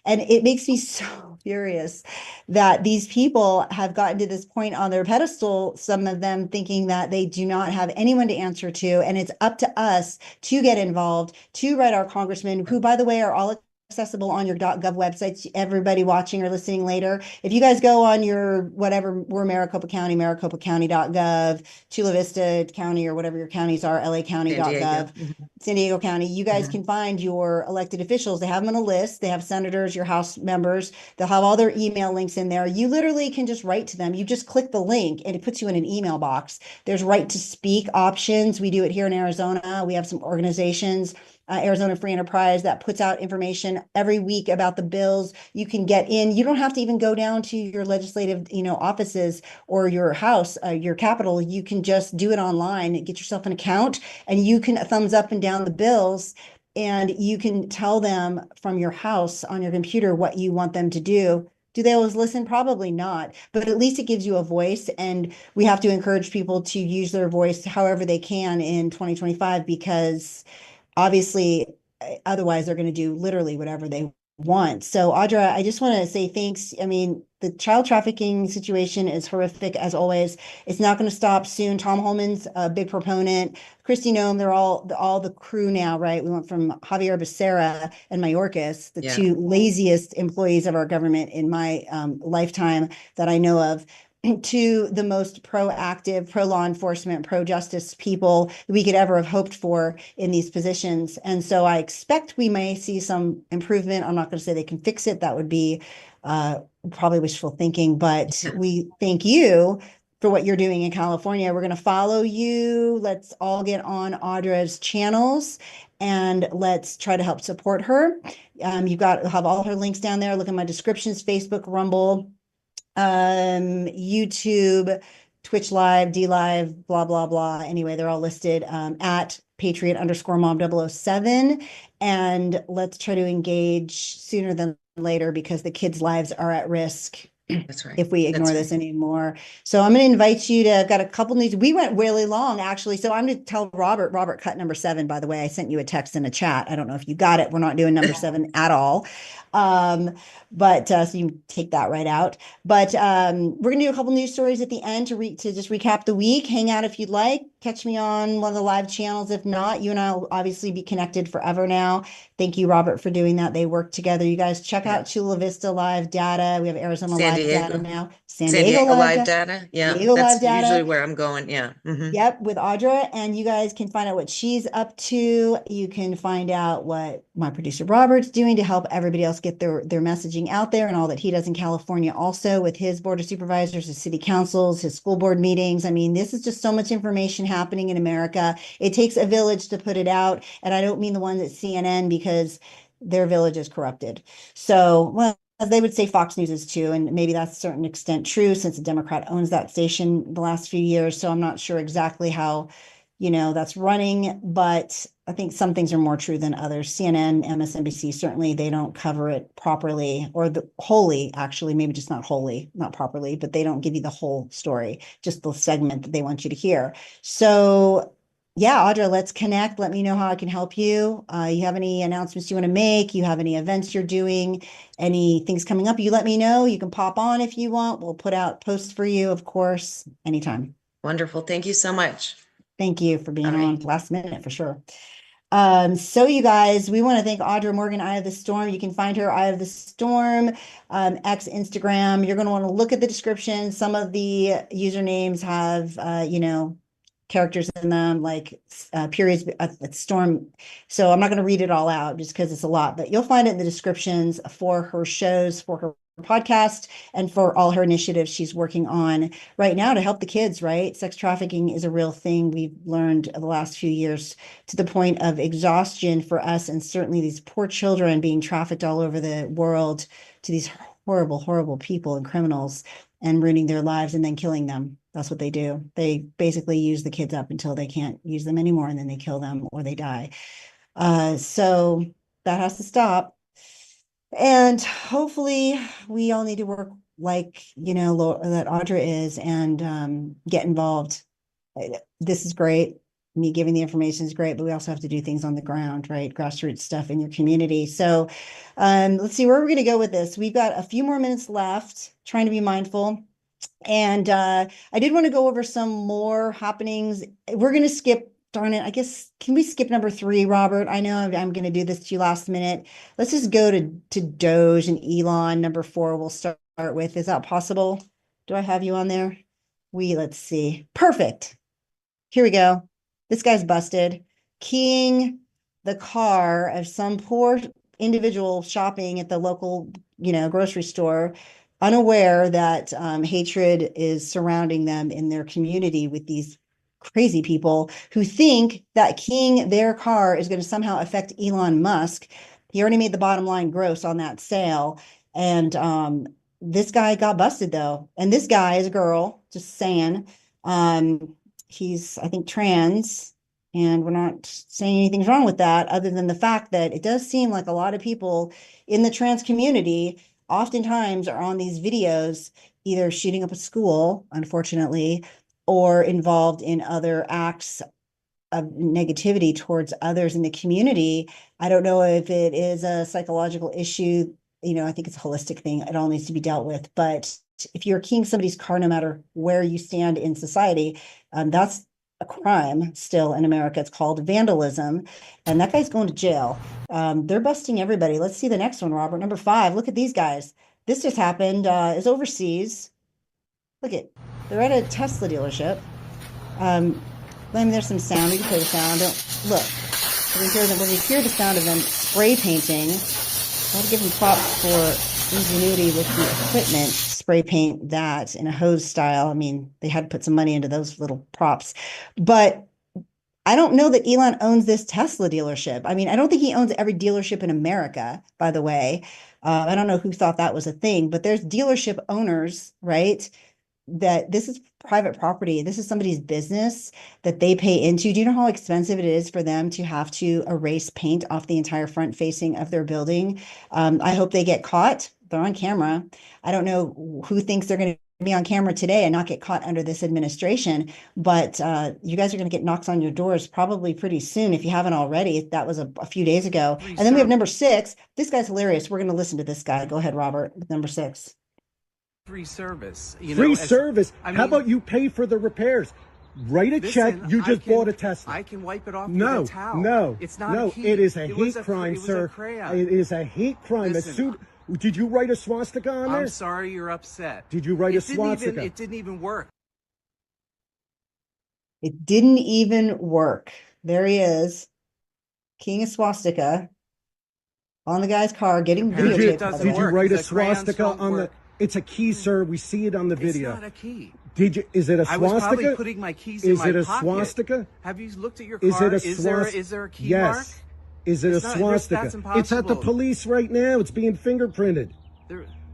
And it makes me so furious that these people have gotten to this point on their pedestal, some of them thinking that they do not have anyone to answer to. And it's up to us to get involved, to write our congressmen, who, by the way, are all accessible on your .gov websites. Everybody watching or listening later, if you guys go on your whatever, we're Maricopa County, maricopacounty.gov, Chula Vista County, or whatever your counties are, lacounty.gov, San Diego County, you guys can find your elected officials. They have them on a list. They have senators, your House members. They'll have all their email links in there. You literally can just write to them. You just click the link and it puts you in an email box. There's right to speak options. We do it here in Arizona. We have some organizations, Arizona Free Enterprise, that puts out information every week about the bills. You can get in. You don't have to even go down to your legislative, offices or your house, your Capitol. You can just do it online, get yourself an account, and you can thumbs up and down the bills, and you can tell them from your house on your computer what you want them to do. Do they always listen? Probably not, but at least it gives you a voice, and we have to encourage people to use their voice however they can in 2025, because obviously, otherwise they're going to do literally whatever they want. So Audra, I just want to say thanks. I mean, the child trafficking situation is horrific as always. It's not going to stop soon. Tom Holman's a big proponent. Christy Nome, they're all the crew now, right? We went from Javier Becerra and Mayorkas, the two laziest employees of our government in my lifetime that I know of, to the most proactive, pro-law enforcement, pro-justice people we could ever have hoped for in these positions. And so I expect we may see some improvement. I'm not going to say they can fix it. That would be probably wishful thinking, but we thank you for what you're doing in California. We're going to follow you. Let's all get on Audra's channels and let's try to help support her. You've have all her links down there. Look at my descriptions: Facebook, Rumble, YouTube, Twitch Live, D Live, blah, blah, blah. Anyway, they're all listed at Patriot _Mom007. And let's try to engage sooner than later, because the kids' lives are at risk. That's right. If we ignore this anymore. So I'm going to invite you to, I've got a couple news. We went really long, actually. So I'm going to tell Robert cut number 7, by the way. I sent you a text in a chat. I don't know if you got it. We're not doing number 7 at all. But so you can take that right out. But we're going to do a couple news stories at the end to just recap the week. Hang out if you'd like. Catch me on one of the live channels. If not, you and I will obviously be connected forever now. Thank you, Robert, for doing that. They work together. You guys check out Chula Vista Live Data. We have Arizona Live Data now. San Diego Live Data. Yeah, that's usually where I'm going. Yeah. Yep, with Audra. And you guys can find out what she's up to. You can find out what my producer Robert's doing to help everybody else get their messaging out there, and all that he does in California also with his board of supervisors, his city councils, his school board meetings. I mean, this is just so much information happening in America. It takes a village to put it out. And I don't mean the ones at CNN, because their village is corrupted. So, well, as they would say, Fox News is too, and maybe that's to a certain extent true, since a Democrat owns that station the last few years. So I'm not sure exactly how, that's running, but I think some things are more true than others. CNN, MSNBC, certainly they don't cover it properly, or wholly, actually, maybe just not wholly, not properly, but they don't give you the whole story, just the segment that they want you to hear. So yeah, Audra, let's connect. Let me know how I can help you. You have any announcements you want to make? You have any events you're doing? Any things coming up? You let me know. You can pop on if you want. We'll put out posts for you, of course, anytime. Wonderful. Thank you so much. Thank you for being on last minute, for sure. So you guys, we want to thank Audra Morgan, Eye of the Storm. You can find her Eye of the Storm, X, Instagram. You're going to want to look at the description. Some of the usernames have, characters in them, like periods at Storm. So I'm not going to read it all out just because it's a lot, but you'll find it in the descriptions for her shows, for her podcast, and for all her initiatives she's working on right now to help the kids, right? Sex trafficking is a real thing. We've learned the last few years, to the point of exhaustion for us, and certainly these poor children being trafficked all over the world to these horrible, horrible people and criminals, and ruining their lives and then killing them. That's what they do. They basically use the kids up until they can't use them anymore, and then they kill them or they die. So that has to stop. And hopefully we all need to work like, that Audra is, and get involved. This is great. Me giving the information is great, but we also have to do things on the ground, right? Grassroots stuff in your community. So let's see where we're going to go with this. We've got a few more minutes left, trying to be mindful. And I did want to go over some more happenings. We're going to skip darn it. I guess, can we skip number 3, Robert? I know I'm going to do this to you last minute. Let's just go to Doge and Elon. Number 4, we'll start with. Is that possible? Do I have you on there? Let's see. Perfect. Here we go. This guy's busted. Keying the car of some poor individual shopping at the local, grocery store, unaware that hatred is surrounding them in their community with these crazy people who think that keying their car is going to somehow affect Elon Musk. He already made the bottom line gross on that sale. And this guy got busted though. And this guy is a girl, just saying. He's, I think, trans, and we're not saying anything's wrong with that, other than the fact that it does seem like a lot of people in the trans community oftentimes are on these videos, either shooting up a school, unfortunately, or involved in other acts of negativity towards others in the community. I don't know if it is a psychological issue. I think it's a holistic thing. It all needs to be dealt with. But if you're keying somebody's car, no matter where you stand in society, that's a crime still in America. It's called vandalism. And that guy's going to jail. They're busting everybody. Let's see the next one, Robert. Number 5. Look at these guys. This just happened. Is overseas. Look at, they're at a Tesla dealership. There's some sound. We can play the sound. Look. When you hear the sound of them spray painting, I want to give them props for ingenuity with the equipment. Spray paint that in a hose style. I mean, they had to put some money into those little props. But I don't know that Elon owns this Tesla dealership. I mean, I don't think he owns every dealership in America, by the way. I don't know who thought that was a thing, but there's dealership owners, right? That this is private property. This is somebody's business that they pay into. Do you know how expensive it is for them to have to erase paint off the entire front facing of their building? I hope they get caught. They're on camera. I don't know who thinks they're going to be on camera today and not get caught under this administration, but you guys are going to get knocks on your doors probably pretty soon if you haven't already. That was a few days ago. And then we have number 6. This guy's hilarious. We're going to listen to this guy. Go ahead, Robert, with number 6. Free service. Free service. How about you pay for the repairs? Write a check. You just bought a Tesla. I can wipe it off with a towel. No, it's not. No, it is a hate crime, sir. It is a hate crime. Did you write a swastika on there? I'm sorry you're upset. Did you write a swastika? It didn't even work. It didn't even work. There he is, King of swastika on the guy's car, getting videotaped. Did you write a swastika on the? It's a key, sir. We see it on the video. It's not a key. Is it a swastika? I was probably putting my keys in my pocket. Is it a swastika? Have you looked at your car? Is there a key mark? Yes. Is it a swastika? That's impossible. It's at the police right now. It's being fingerprinted.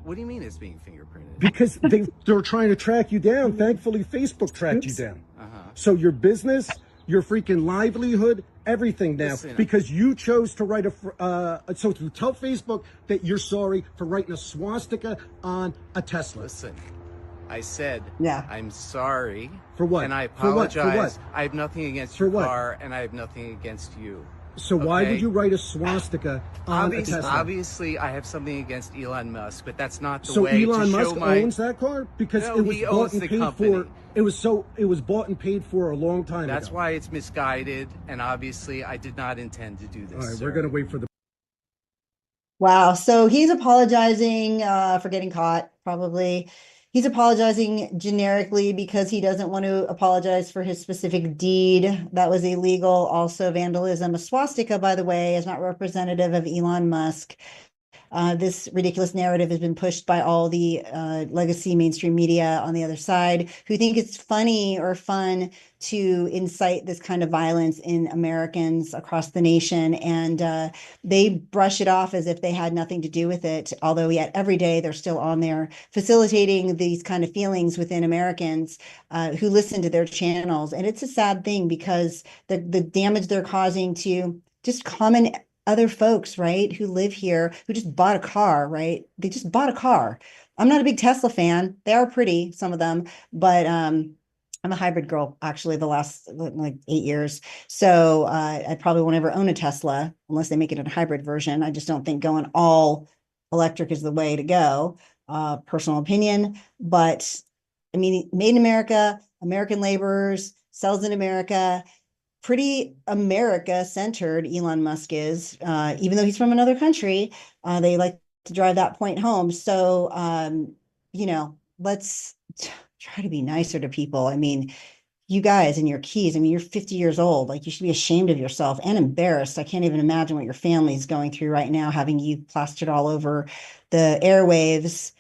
What do you mean it's being fingerprinted? Because they're trying to track you down. Thankfully, Facebook tracked you down. So your business, your freaking livelihood, everything now. Because you chose to write so to tell Facebook that you're sorry for writing a swastika on a Tesla. Listen, I said, yeah, I'm sorry. For what? And I apologize. For what? I have nothing against your car, and I have nothing against you. So why would you write a swastika on a Tesla? Obviously, I have something against Elon Musk, but that's not the so way Elon to Musk show my... owns that car? Because No, it was he bought owns and the paid company. for. It was bought and paid for a long time That's ago. why it's misguided, and obviously, I did not intend to do this. All right, sir. we're going to wait for the... Wow. So he's apologizing for getting caught, probably. He's apologizing generically because he doesn't want to apologize for his specific deed that was illegal. Also, vandalism. A swastika, by the way, is not representative of Elon Musk. This ridiculous narrative has been pushed by all the legacy mainstream media on the other side, who think it's funny or fun to incite this kind of violence in Americans across the nation. And they brush it off as if they had nothing to do with it. Although yet every day they're still on there facilitating these kind of feelings within Americans who listen to their channels. And it's a sad thing because the damage they're causing to just common other folks, right, who live here, who just bought a car, right? They just bought a car. I'm not a big Tesla fan. They are pretty, some of them, but I'm a hybrid girl, actually, the last like 8 years. So I probably won't ever own a Tesla unless they make it in a hybrid version. I just don't think going all electric is the way to go. Personal opinion. But I mean, made in America, American laborers, sells in America. pretty America-centered, Elon Musk is, even though he's from another country. They like to drive that point home. So, let's try to be nicer to people. I mean, you guys and your keys, I mean, you're 50 years old. Like, you should be ashamed of yourself and embarrassed. I can't even imagine what your family is going through right now, having you plastered all over the airwaves,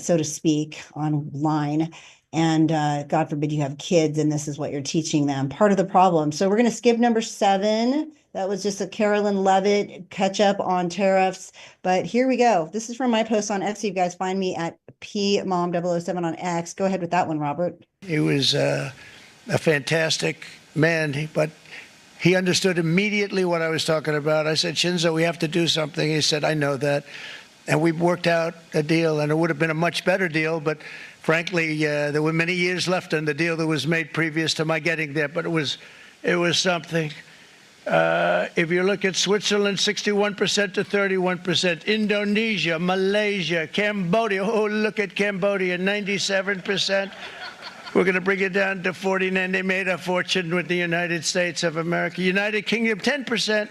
so to speak, online. And God forbid you have kids and this is what you're teaching them. Part of the problem. So we're going to skip number 7. That was just a Carolyn Levitt catch up on tariffs. But here we go. This is from my post on X. You guys find me at PMom007 on X. Go ahead with that one, Robert. He was a fantastic man, but he understood immediately what I was talking about. I said, Shinzo, we have to do something. He said, I know that. And we worked out a deal, and it would have been a much better deal, but frankly, there were many years left on the deal that was made previous to my getting there, but it was something. If you look at Switzerland, 61% to 31%, Indonesia, Malaysia, Cambodia, oh, look at Cambodia, 97%. We're going to bring it down to 49. They made a fortune with the United States of America. United Kingdom, 10%,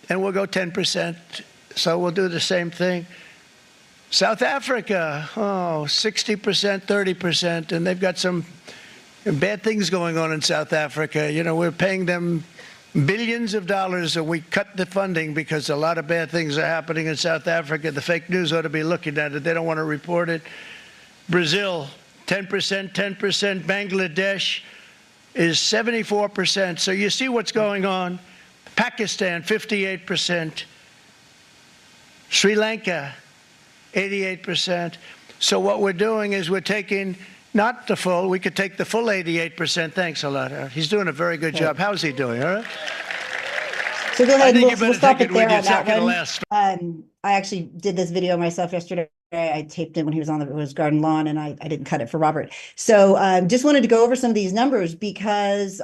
and we'll go 10%. So we'll do the same thing. South Africa, 60%, 30%, and they've got some bad things going on in South Africa. You know, we're paying them billions of dollars, and we cut the funding because a lot of bad things are happening in South Africa. The fake news ought to be looking at it. They don't want to report it. Brazil, 10%, 10%. Bangladesh is 74%. So you see what's going on. Pakistan, 58%. Sri Lanka, 88%. So what we're doing is we're taking not the full, we could take the full 88%. Thanks a lot. He's doing a very good job. How's he doing? All right. So go ahead. We'll stop it there on that one. I actually did this video myself yesterday. I taped it when he was on the garden lawn, and I didn't cut it for Robert. So just wanted to go over some of these numbers because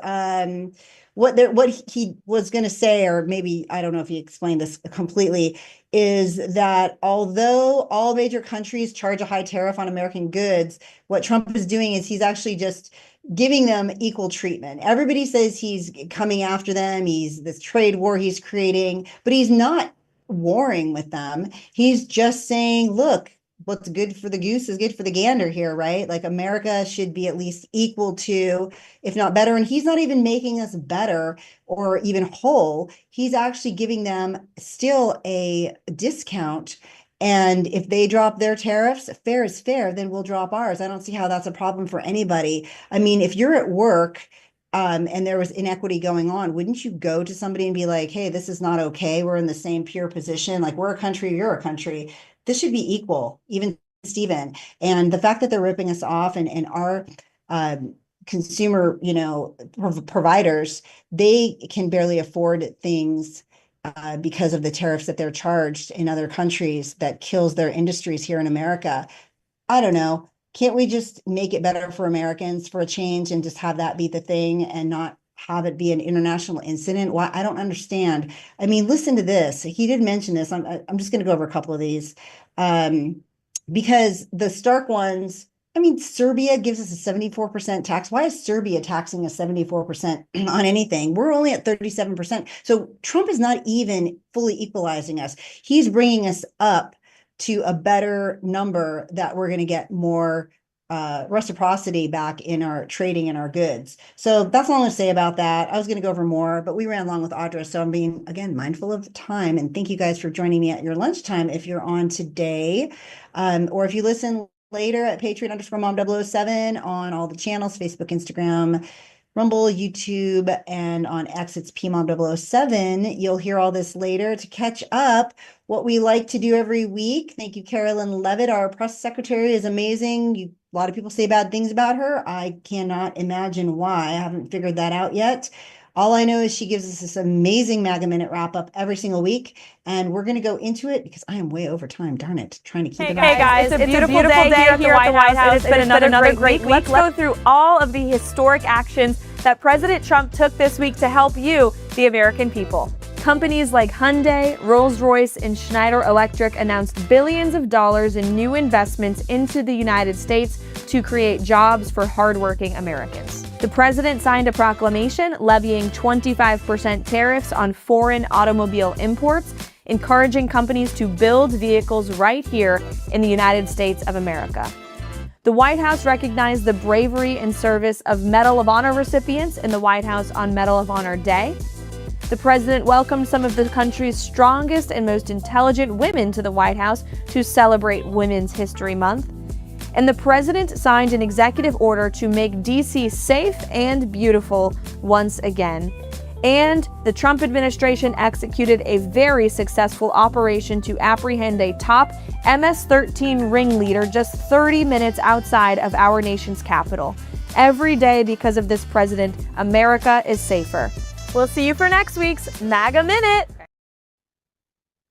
what he was going to say, or maybe I don't know if he explained this completely, is that although all major countries charge a high tariff on American goods, what Trump is doing is he's actually just giving them equal treatment. Everybody says he's coming after them. He's this trade war he's creating, but he's not warring with them. He's just saying, look, what's good for the goose is good for the gander here, right? Like, America should be at least equal to, if not better. And he's not even making us better or even whole. He's actually giving them still a discount. And if they drop their tariffs, fair is fair, then we'll drop ours. I don't see how that's a problem for anybody. I mean, if you're at work and there was inequity going on, wouldn't you go to somebody and be like, hey, this is not okay. We're in the same peer position. Like, we're a country, you're a country. This should be equal, even Steven. And the fact that they're ripping us off and our consumer, providers, they can barely afford things because of the tariffs that they're charged in other countries that kills their industries here in America. I don't know. Can't we just make it better for Americans for a change and just have that be the thing and not have it be an international incident? Why? I don't understand. I mean, listen to this. He did mention this. I'm just going to go over a couple of these because the stark ones, I mean, Serbia gives us a 74% tax. Why is Serbia taxing us 74% on anything? We're only at 37%. So Trump is not even fully equalizing us. He's bringing us up to a better number that we're going to get more reciprocity back in our trading and our goods. So that's all I'm going to say about that. I was going to go over more, but we ran long with Audra, so I'm being, again, mindful of the time. And thank you guys for joining me at your lunchtime if you're on today, or if you listen later at Patriot_Mom007 on all the channels, Facebook, Instagram, Rumble, YouTube, and on X, it's PMom007. You'll hear all this later to catch up what we like to do every week. Thank you, Carolyn Levitt. Our press secretary is amazing. A lot of people say bad things about her. I cannot imagine why. I haven't figured that out yet. All I know is she gives us this amazing MAGA Minute wrap-up every single week, and we're going to go into it because I am way over time, darn it, trying to keep it up. Hey guys, it's a beautiful day here at the White House. It's been another great week. Let's go through all of the historic actions that President Trump took this week to help you, the American people. Companies like Hyundai, Rolls-Royce, and Schneider Electric announced billions of dollars in new investments into the United States to create jobs for hardworking Americans. The president signed a proclamation levying 25% tariffs on foreign automobile imports, encouraging companies to build vehicles right here in the United States of America. The White House recognized the bravery and service of Medal of Honor recipients in the White House on Medal of Honor Day. The president welcomed some of the country's strongest and most intelligent women to the White House to celebrate Women's History Month. And the president signed an executive order to make D.C. safe and beautiful once again. And the Trump administration executed a very successful operation to apprehend a top MS-13 ringleader just 30 minutes outside of our nation's capital. Every day, because of this president, America is safer. We'll see you for next week's MAGA Minute.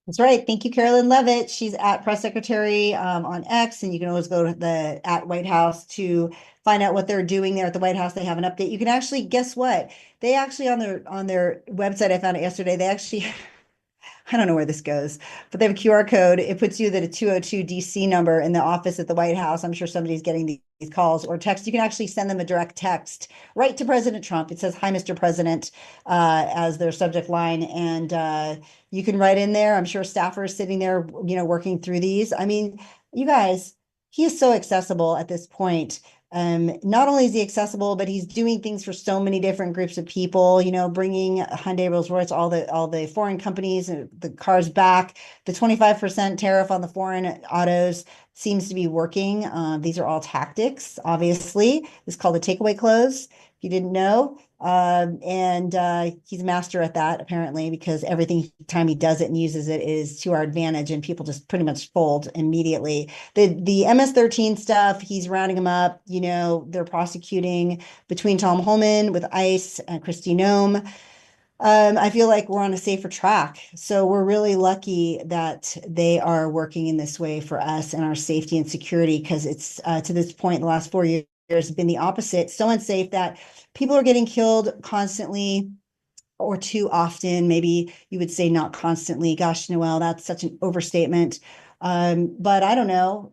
That's right. Thank you, Carolyn Levitt. She's at press secretary on X, and you can always go to the at White House to find out what they're doing there at the White House. They have an update. You can actually, guess what? They actually on their website, I found it yesterday, they actually I don't know where this goes, but they have a QR code. It puts you at a 202 DC number in the office at the White House. I'm sure somebody's getting these calls or text. You can actually send them a direct text right to President Trump. It says, "Hi, Mr. President," as their subject line. And you can write in there. I'm sure staffers sitting there, working through these. I mean, you guys, he is so accessible at this point. Not only is he accessible, but he's doing things for so many different groups of people, bringing Hyundai, Rolls-Royce, all the foreign companies, the cars back. The 25% tariff on the foreign autos seems to be working. These are all tactics, obviously. It's called a takeaway clause, if you didn't know. He's a master at that, apparently, because every time he does it and uses it is to our advantage, and people just pretty much fold immediately. The MS-13 stuff, he's rounding them up. They're prosecuting between Tom Homan with ICE and Kristi Noem. I feel like we're on a safer track. So we're really lucky that they are working in this way for us and our safety and security, because it's to this point, the last 4 years has been the opposite. So unsafe that people are getting killed constantly or too often. Maybe you would say not constantly. Gosh, Noel, that's such an overstatement. But I don't know,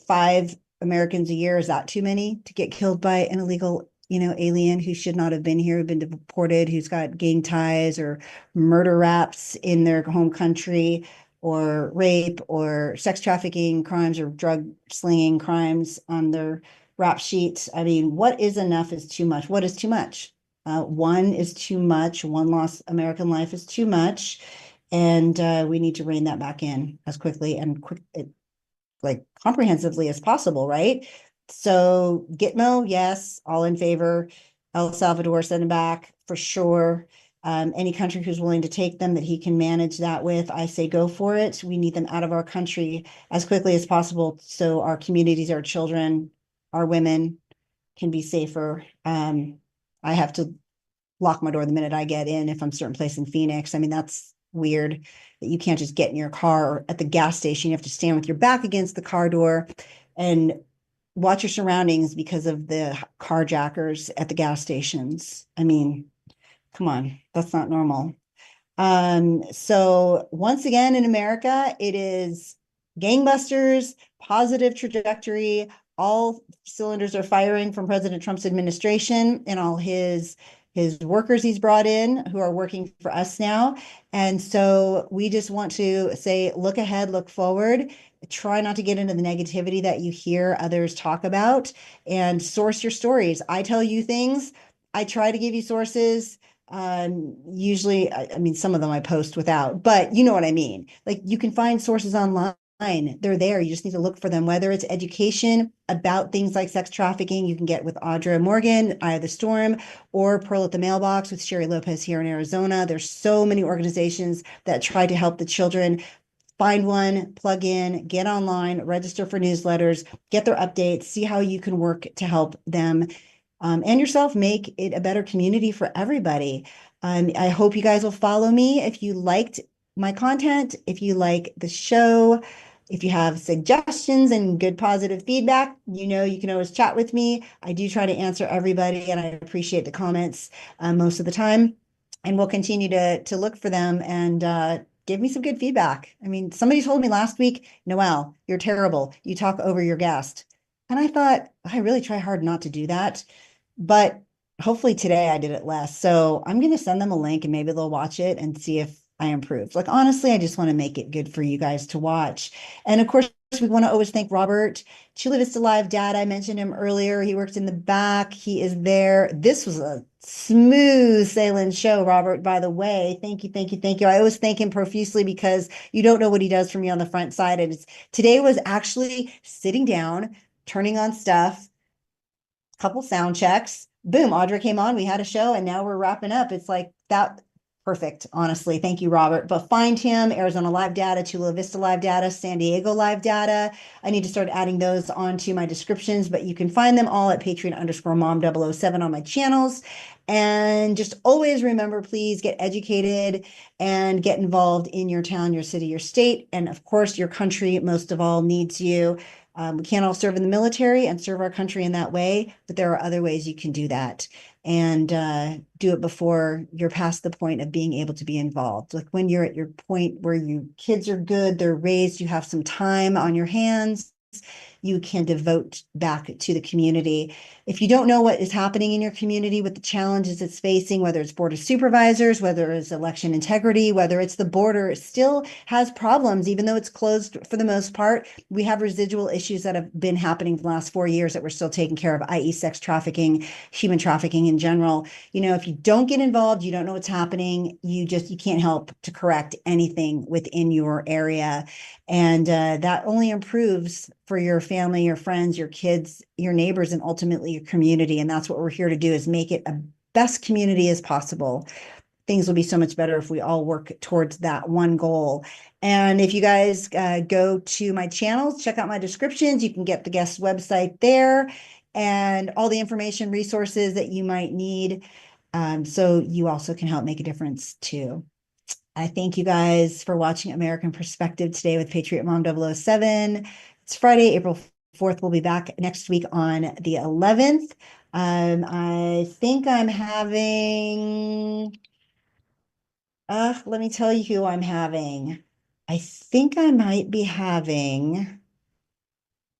5 Americans a year, is that too many to get killed by an illegal alien who should not have been here, who've been deported, who's got gang ties or murder raps in their home country, or rape or sex trafficking crimes or drug slinging crimes on their rap sheets? I mean, what is enough is too much. What is too much? One is too much. One lost American life is too much. And we need to rein that back in as quickly and comprehensively as possible, right? So Gitmo, yes, all in favor. El Salvador, send them back for sure. Any country who's willing to take them that he can manage that with, I say go for it. We need them out of our country as quickly as possible so our communities, our children, our women can be safer. I have to lock my door the minute I get in if I'm certain place in Phoenix. I mean, that's weird that you can't just get in your car, or at the gas station. You have to stand with your back against the car door and watch your surroundings because of the carjackers at the gas stations. I mean, come on, that's not normal. So once again, in America, it is gangbusters, positive trajectory. All cylinders are firing from President Trump's administration and all his workers he's brought in who are working for us now. And so we just want to say, look ahead, look forward. Try not to get into the negativity that you hear others talk about, and source your stories. I tell you things. I try to give you sources. Usually, I mean, some of them I post without, but you know what I mean. Like, you can find sources online. They're there. You just need to look for them, whether it's education about things like sex trafficking, you can get with Audra Morgan, Eye of the Storm, or Pearl at the Mailbox with Sherry Lopez here in Arizona. There's so many organizations that try to help the children. Find one, plug in, get online, register for newsletters, get their updates, see how you can work to help them and yourself make it a better community for everybody. I hope you guys will follow me if you liked my content, if you like the show. If you have suggestions and good positive feedback, you can always chat with me. I do try to answer everybody, and I appreciate the comments most of the time. And we'll continue to look for them and give me some good feedback. I mean, somebody told me last week, "Noel, you're terrible. You talk over your guest." And I thought, I really try hard not to do that. But hopefully today I did it less. So I'm going to send them a link and maybe they'll watch it and see if I improved. Like, honestly, I just want to make it good for you guys to watch. And of course, we want to always thank Robert, Chula Vista Live Dad. I mentioned him earlier. He works in the back. He is there. This was a smooth sailing show, Robert, by the way. Thank you, thank you, thank you. I always thank him profusely because you don't know what he does for me on the front side. And today was actually sitting down, turning on stuff, couple sound checks. Boom, Audra came on. We had a show and now we're wrapping up. It's like that. Perfect. Honestly. Thank you, Robert. But find him, Arizona Live Data, Chula Vista Live Data, San Diego Live Data. I need to start adding those onto my descriptions, but you can find them all at Patriot_Mom007 on my channels. And just always remember, please get educated and get involved in your town, your city, your state. And of course, your country, most of all, needs you. We can't all serve in the military and serve our country in that way, but there are other ways you can do that and do it before you're past the point of being able to be involved. Like when you're at your point where your kids are good, they're raised, you have some time on your hands, you can devote back to the community. If you don't know what is happening in your community with the challenges it's facing, whether it's board of supervisors, whether it's election integrity, whether it's the border, it still has problems, even though it's closed for the most part. We have residual issues that have been happening for the last 4 years that we're still taking care of, i.e. sex trafficking, human trafficking in general. You know, if you don't get involved, you don't know what's happening, you can't help to correct anything within your area. And that only improves for your family, your friends, your kids, your neighbors, and ultimately your community. And that's what we're here to do, is make it a best community as possible. Things will be so much better if we all work towards that one goal. And if you guys go to my channels, check out my descriptions, you can get the guest website there and all the information, resources that you might need. So you also can help make a difference too. I thank you guys for watching American Perspective today with Patriot Mom007. It's Friday, April 4th. We'll be back next week on the 11th. I think I'm having, let me tell you who I'm having. I think I might be having,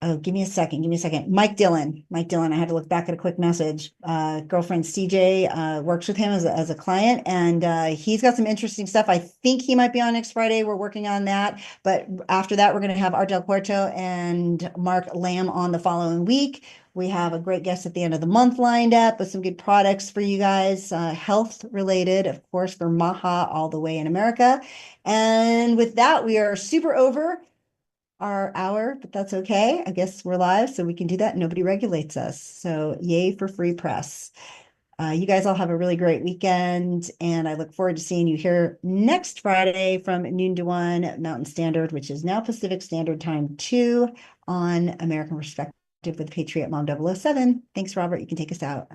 oh, give me a second. Mike Dillon. I had to look back at a quick message. Girlfriend CJ works with him as a client, and he's got some interesting stuff. I think he might be on next Friday. We're working on that. But after that, we're going to have Art Del Puerto and Mark Lamb on the following week. We have a great guest at the end of the month lined up with some good products for you guys, health related, of course, for Maha all the way in America. And with that, we are super over our hour, but that's okay. I guess we're live, so we can do that. Nobody regulates us. So yay for free press. You guys all have a really great weekend, and I look forward to seeing you here next Friday from noon to 1 Mountain Standard, which is now Pacific Standard Time 2 on American Perspective with Patriot Mom007. Thanks, Robert. You can take us out.